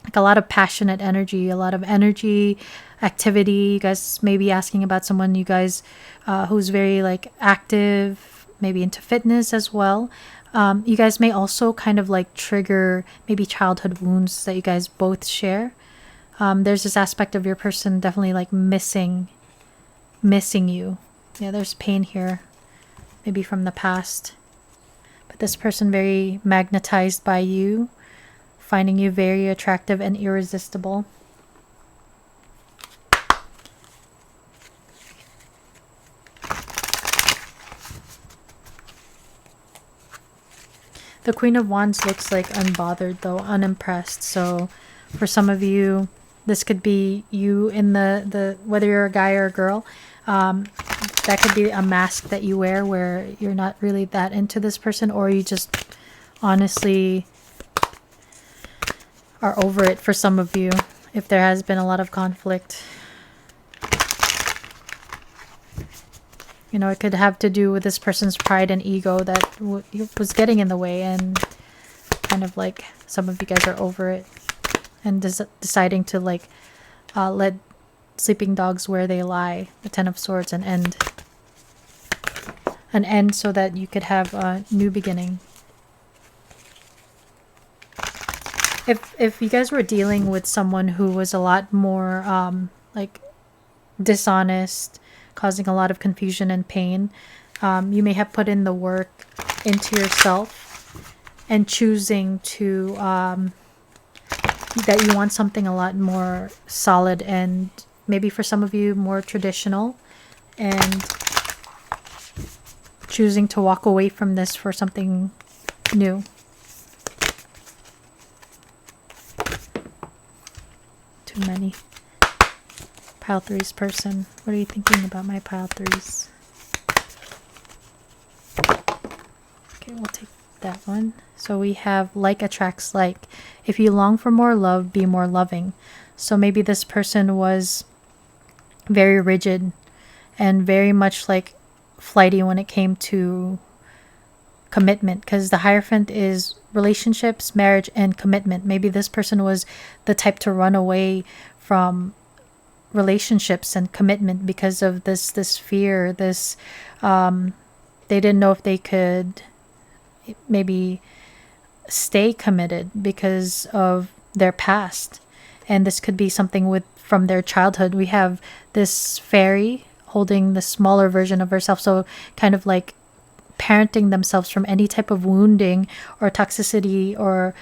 Like a lot of passionate energy, a lot of energy, activity. You guys may be asking about someone you guys who's very like active, maybe into fitness as well. You guys may also kind of like trigger maybe childhood wounds that you guys both share. There's this aspect of your person definitely like missing you. Yeah, there's pain here, maybe from the past. But this person very magnetized by you, finding you very attractive and irresistible. The Queen of Wands looks like unbothered though, unimpressed. So for some of you, this could be you in the whether you're a guy or a girl. That could be a mask that you wear where you're not really that into this person, or you just honestly are over it for some of you if there has been a lot of conflict. You know, it could have to do with this person's pride and ego that was getting in the way, and kind of like some of you guys are over it and deciding to like let sleeping dogs where they lie, the Ten of Swords, and end so that you could have a new beginning. If you guys were dealing with someone who was a lot more like dishonest, causing a lot of confusion and pain, you may have put in the work into yourself and choosing to that you want something a lot more solid, and maybe for some of you more traditional, and choosing to walk away from this for something new. Too many. Pile threes person. What are you thinking about my pile threes? Okay, we'll take that one. So we have like attracts like. If you long for more love, be more loving. So maybe this person was very rigid and very much like flighty when it came to commitment, because the Hierophant is relationships, marriage, and commitment. Maybe this person was the type to run away from relationships and commitment because of this fear, this they didn't know if they could maybe stay committed because of their past. And this could be something from their childhood. We have this fairy holding the smaller version of herself, so kind of like parenting themselves from any type of wounding or toxicity or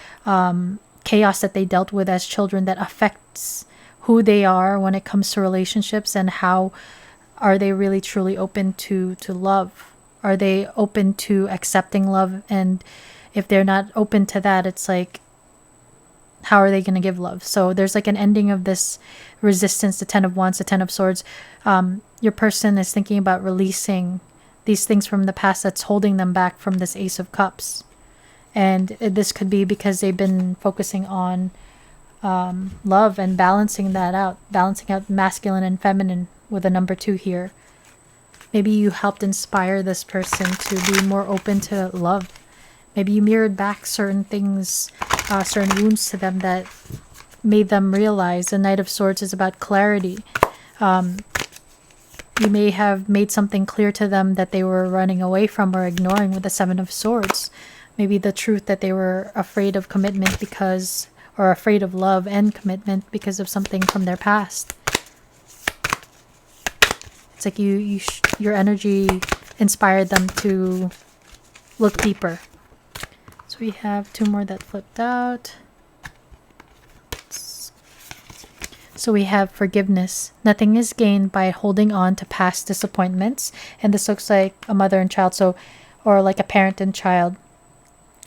chaos that they dealt with as children that affects who they are when it comes to relationships, and how are they really truly open to love? Are they open to accepting love and if they're not open to that, it's like, how are they going to give love? So there's like an ending of this resistance, the 10 of Wands, the 10 of Swords. Your person is thinking about releasing these things from the past that's holding them back from this Ace of Cups. And this could be because they've been focusing on love and balancing out masculine and feminine with a number 2 here. Maybe you helped inspire this person to be more open to love. Maybe you mirrored back certain things, certain wounds to them that made them realize the Knight of Swords is about clarity. You may have made something clear to them that they were running away from or ignoring with the 7 of Swords. Maybe the truth that they were afraid of commitment or afraid of love and commitment because of something from their past. It's like your energy inspired them to look deeper. So we have 2 more that flipped out. So we have forgiveness. Nothing is gained by holding on to past disappointments. And this looks like a mother and child, or like a parent and child.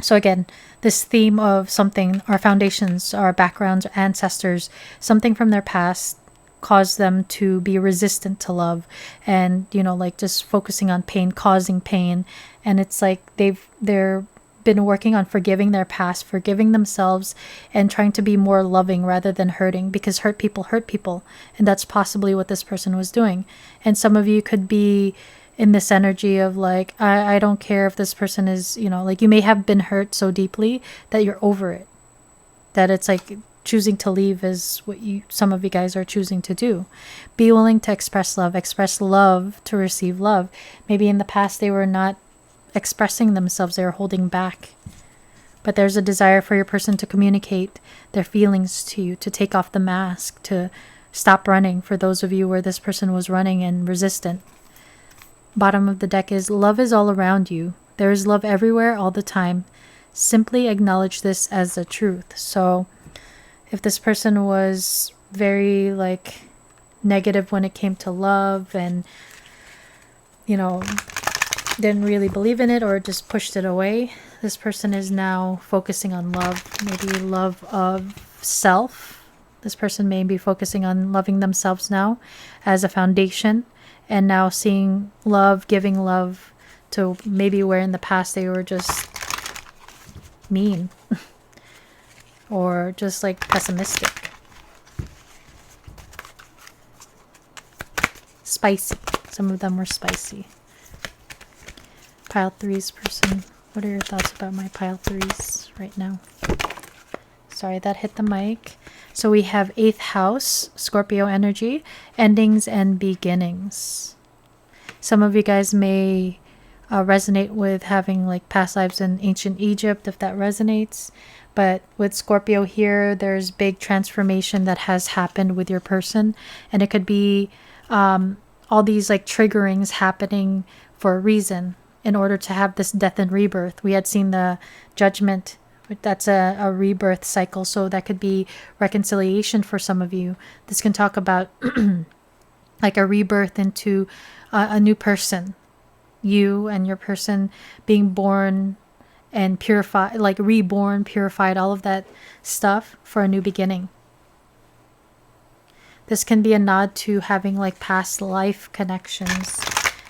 So again, this theme of something, our foundations, our backgrounds, our ancestors, something from their past caused them to be resistant to love, and like just focusing on pain, causing pain. And it's like they're been working on forgiving their past, forgiving themselves, and trying to be more loving rather than hurting, because hurt people, and that's possibly what this person was doing. And some of you could be in this energy of like, I don't care if this person is, like you may have been hurt so deeply that you're over it, that it's like choosing to leave is what some of you guys are choosing to do. Be willing to express love to receive love. Maybe in the past they were not expressing themselves, they were holding back, but there's a desire for your person to communicate their feelings to you, to take off the mask, to stop running, for those of you where this person was running and resistant. Bottom of the deck is love is all around you. There is love everywhere all the time. Simply acknowledge this as the truth. So if this person was very like negative when it came to love, and didn't really believe in it or just pushed it away, this person is now focusing on love, maybe love of self. This person may be focusing on loving themselves now as a foundation, and now seeing love, giving love to maybe where in the past they were just mean or just like pessimistic. Spicy. Some of them were spicy. Pile 3's person, what are your thoughts about my pile 3's right now? Sorry, that hit the mic. So we have 8th house, Scorpio energy, endings and beginnings. Some of you guys may resonate with having like past lives in ancient Egypt, if that resonates. But with Scorpio here, there's big transformation that has happened with your person. And it could be all these like triggerings happening for a reason, in order to have this death and rebirth. We had seen the judgment. That's a rebirth cycle. So that could be reconciliation for some of you. This can talk about like a rebirth into a new person. You and your person being born and purified, like reborn, purified, all of that stuff for a new beginning. This can be a nod to having like past life connections,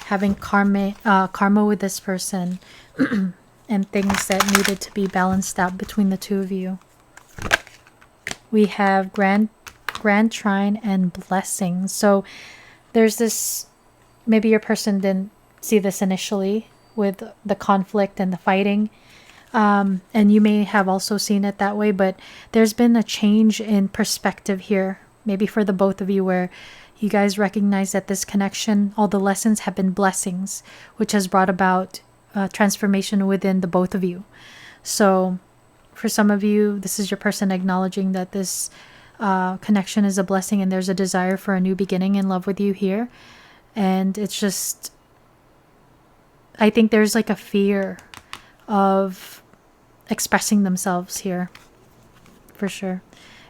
having karma with this person, and things that needed to be balanced out between the two of you. We have grand trine and blessings. So there's this, maybe your person didn't see this initially with the conflict and the fighting, and you may have also seen it that way, but there's been a change in perspective here, maybe for the both of you, where you guys recognize that this connection, all the lessons have been blessings, which has brought about transformation within the both of you. So for some of you, this is your person acknowledging that this connection is a blessing, and there's a desire for a new beginning in love with you here. And it's just, I think there's like a fear of expressing themselves here, for sure.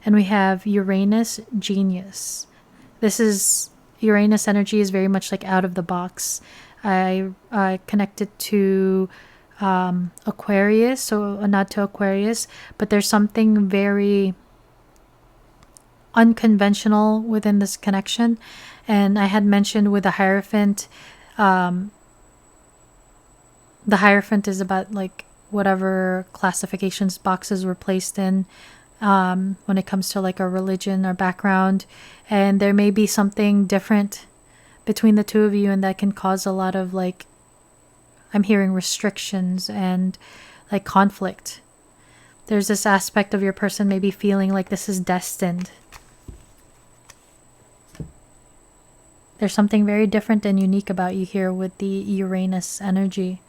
And we have Uranus, genius. This is, Uranus energy is very much like out of the box. I connected to Aquarius, so a nod to Aquarius, but there's something very unconventional within this connection. And I had mentioned with the Hierophant, the Hierophant is about like whatever classifications boxes were placed in, when it comes to like a religion or background, and there may be something different between the two of you, and that can cause a lot of like, I'm hearing restrictions and like conflict. There's this aspect of your person maybe feeling like this is destined. There's something very different and unique about you here with the Uranus energy.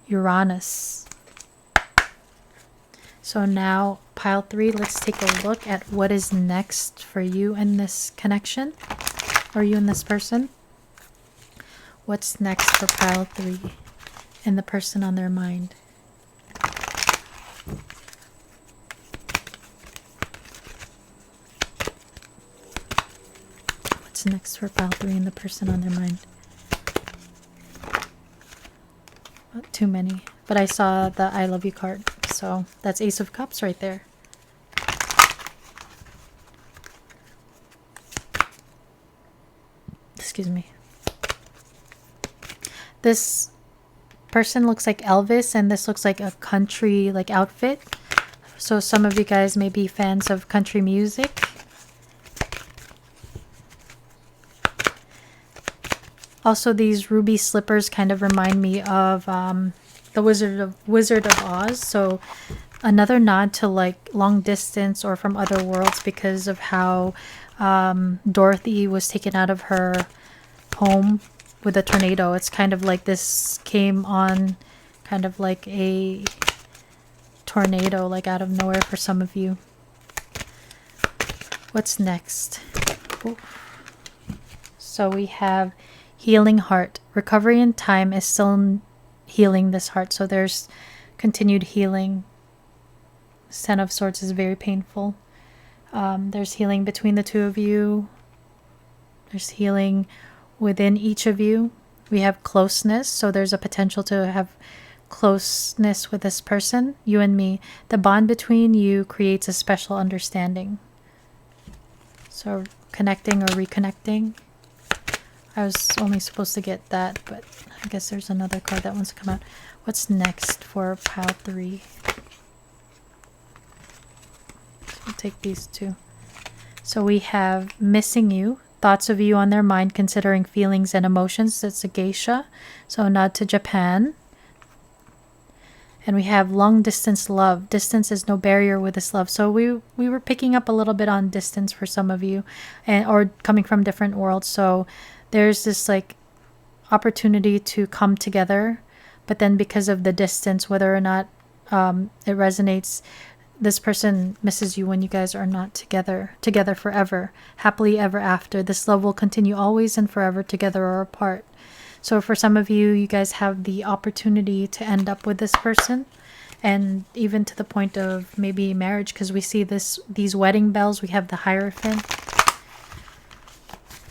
Uranus. So now, pile 3, let's take a look at what is next for you in this connection, or you and this person. What's next for pile 3 and the person on their mind? What's next for pile 3 and the person on their mind? Not too many, but I saw the I love you card, so that's Ace of Cups right there. Excuse me. This person looks like Elvis, and this looks like a country like outfit. So some of you guys may be fans of country music. Also, these ruby slippers kind of remind me of the Wizard of Oz. So another nod to like long distance or from other worlds, because of how Dorothy was taken out of her home with a tornado. It's kind of like this came on kind of like a tornado, like out of nowhere for some of you. What's next? Ooh. So we have healing heart. Recovery in time is still healing this heart. So there's continued healing. 10 of Swords is very painful. There's healing between the two of you. There's healing within each of you. We have closeness, so there's a potential to have closeness with this person, you and me. The bond between you creates a special understanding. So connecting or reconnecting. I was only supposed to get that, but I guess there's another card that wants to come out. What's next for pile 3? So we'll take these two. So we have missing you. Thoughts of you on their mind, considering feelings and emotions. That's a geisha. So a nod to Japan. And we have long distance love. Distance is no barrier with this love. So we were picking up a little bit on distance for some of you, and or coming from different worlds. So there's this like opportunity to come together, but then because of the distance, whether or not it resonates, this person misses you when you guys are not together forever, happily ever after. This love will continue always and forever, together or apart. So for some of you, you guys have the opportunity to end up with this person, and even to the point of maybe marriage, because we see these wedding bells. We have the Hierophant.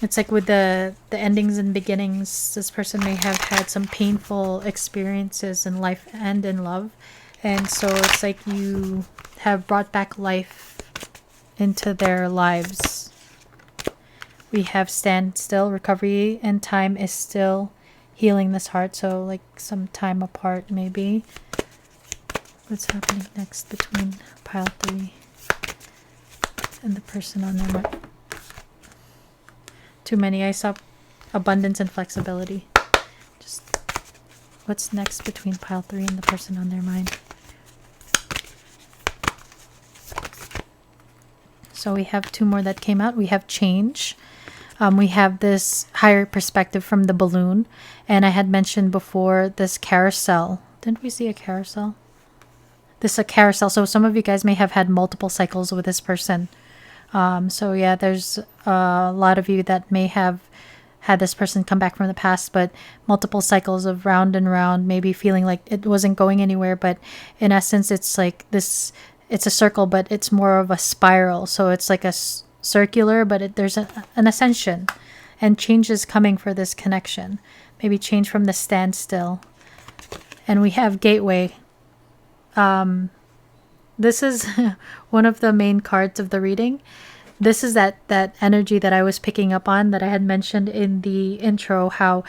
It's like with the endings and beginnings, this person may have had some painful experiences in life and in love. And so it's like you have brought back life into their lives. We have stand still. Recovery and time is still healing this heart. So like some time apart maybe. What's happening next between pile 3 and the person on their mind? Too many. I saw abundance and flexibility. Just what's next between pile 3 and the person on their mind? So we have 2 more that came out. We have change. We have this higher perspective from the balloon. And I had mentioned before this carousel. Didn't we see a carousel? This is a carousel. So some of you guys may have had multiple cycles with this person. So yeah, there's a lot of you that may have had this person come back from the past, but multiple cycles of round and round, maybe feeling like it wasn't going anywhere. But in essence, it's like this, it's a circle, but it's more of a spiral. So it's like a circular, but there's an ascension, and change is coming for this connection. Maybe change from the standstill. And we have gateway. This is one of the main cards of the reading. This is that energy that I was picking up on, that I had mentioned in the intro, how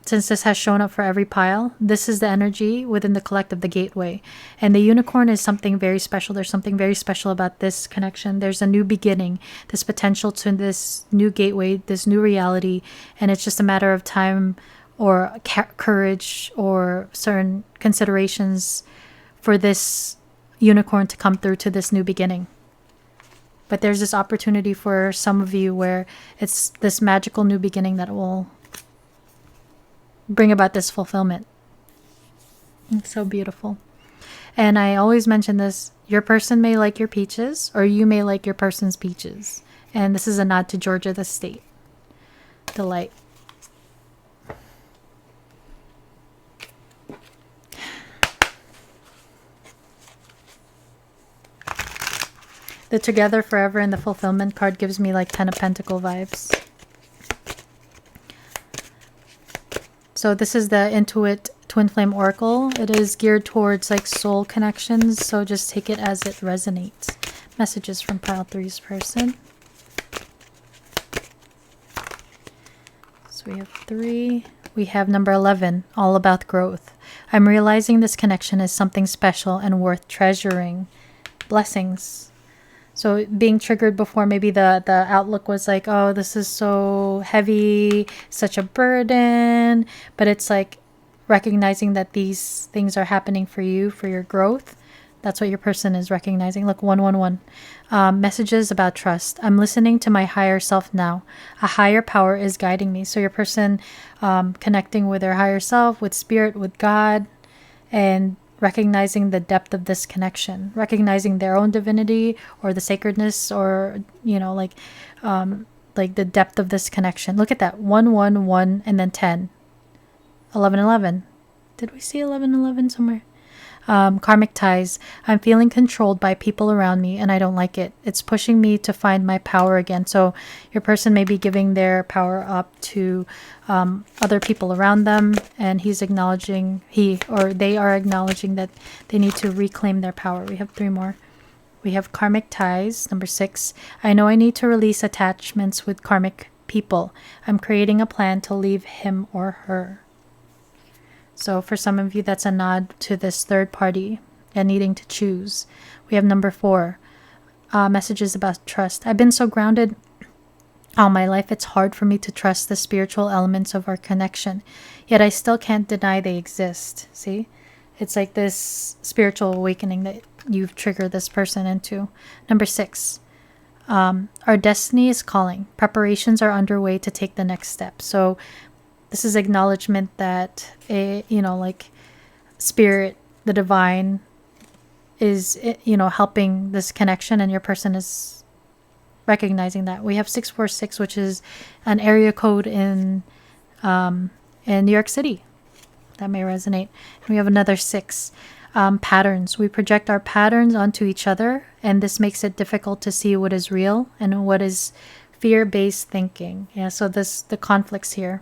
since this has shown up for every pile, this is the energy within the collective, the gateway. And the unicorn is something very special. There's something very special about this connection. There's a new beginning, this potential to this new gateway, this new reality. And it's just a matter of time or courage or certain considerations for this unicorn to come through to this new beginning. But there's this opportunity for some of you where it's this magical new beginning that will bring about this fulfillment. It's so beautiful. And I always mention this, your person may like your peaches, or you may like your person's peaches. And this is a nod to Georgia, the state. The light. The Together Forever and the Fulfillment card gives me like 10 of Pentacle vibes. So this is the Intuit Twin Flame Oracle. It is geared towards like soul connections, so just take it as it resonates. Messages from pile 3's person. So we have 3. We have number 11, all about growth. I'm realizing this connection is something special and worth treasuring. Blessings. So being triggered before, maybe the outlook was like, oh, this is so heavy, such a burden. But it's like recognizing that these things are happening for you, for your growth. That's what your person is recognizing. Look, 111. Messages about trust. I'm listening to my higher self now. A higher power is guiding me. So your person connecting with their higher self, with spirit, with God, and recognizing the depth of this connection, recognizing their own divinity or the sacredness, or like the depth of this connection. Look at that, 111 and then 10, 1111. Did we see 1111 somewhere? Karmic ties. I'm feeling controlled by people around me and I don't like it. It's pushing me to find my power again. So your person may be giving their power up to other people around them, and they are acknowledging that they need to reclaim their power. We have 3 more. We have karmic ties, number 6. I know I need to release attachments with karmic people. I'm creating a plan to leave him or her. So for some of you, that's a nod to this third party and needing to choose. We have number 4, messages about trust. I've been so grounded all my life, it's hard for me to trust the spiritual elements of our connection. Yet I still can't deny they exist. See? It's like this spiritual awakening that you've triggered this person into. Number 6, our destiny is calling. Preparations are underway to take the next step. So this is acknowledgement that, like spirit, the divine, is, helping this connection, and your person is recognizing that. We have 646, which is an area code in New York City. That may resonate. And we have another 6, patterns. We project our patterns onto each other, and this makes it difficult to see what is real and what is fear-based thinking. Yeah, so the conflicts here.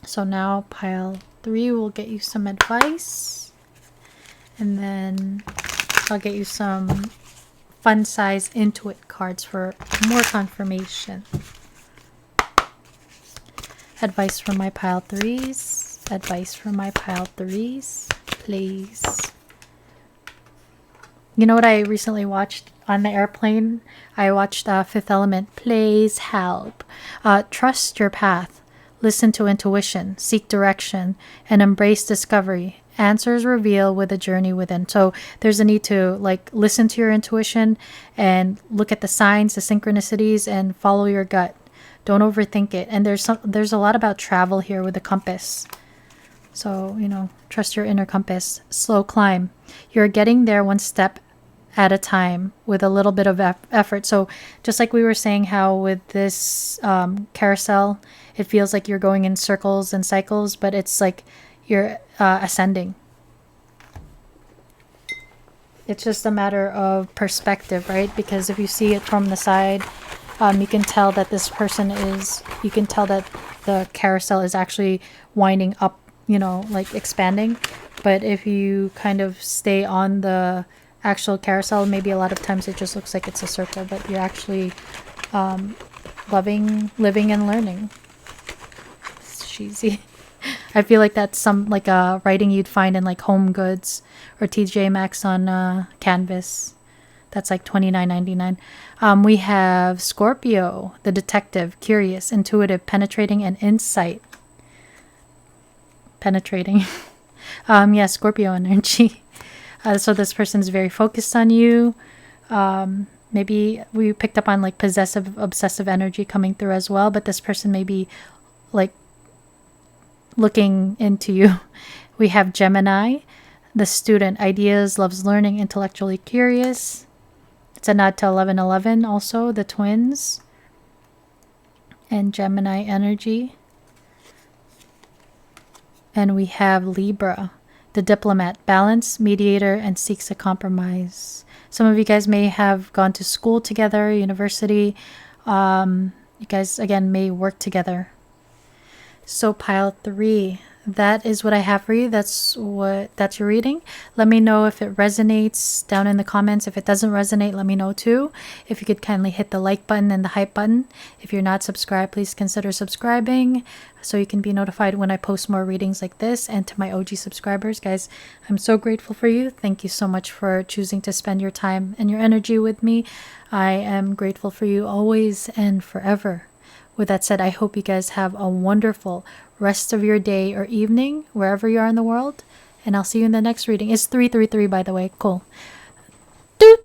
So now pile 3 will get you some advice, and then I'll get you some fun size Intuit cards for more confirmation. Advice from my pile 3s. Advice from my pile 3s, please. You know what I recently watched on the airplane? I watched Fifth Element. Please help. Trust your path. Listen to intuition, seek direction, and embrace discovery. Answers reveal with a journey within. So there's a need to listen to your intuition and look at the signs, the synchronicities, and follow your gut. Don't overthink it. And there's a lot about travel here with the compass. So, trust your inner compass. Slow climb. You're getting there one step at a time with a little bit of effort. So just like we were saying how with this carousel, it feels like you're going in circles and cycles, but it's like you're ascending. It's just a matter of perspective, right? Because if you see it from the side, you can tell that this person is, you can tell that the carousel is actually winding up, like expanding. But if you kind of stay on the actual carousel, maybe a lot of times it just looks like it's a circle, but you're actually loving, living, and learning. It's cheesy. I feel like that's some like a writing you'd find in like Home Goods or TJ Maxx on Canvas. That's like $29.99. We have Scorpio, the detective, curious, intuitive, penetrating, and insight. Penetrating. Yeah, Scorpio energy. So this person is very focused on you. Maybe we picked up on like possessive, obsessive energy coming through as well, but this person may be like looking into you. We have Gemini, the student, ideas, loves learning, intellectually curious. It's a nod to 1111 also, the twins. And Gemini energy. And we have Libra, the diplomat, balance, mediator, and seeks a compromise. Some of you guys may have gone to school together, university. You guys, again, may work together. So pile 3, that is what I have for you. That's your reading. Let me know if it resonates down in the comments. If it doesn't resonate, let me know too. If you could kindly hit the like button and the hype button. If you're not subscribed, please consider subscribing so you can be notified when I post more readings like this. And to my OG subscribers, guys, I'm so grateful for you. Thank you so much for choosing to spend your time and your energy with me. I am grateful for you always and forever. With that said, I hope you guys have a wonderful rest of your day or evening, wherever you are in the world. And I'll see you in the next reading. It's 333, by the way. Cool. Doot!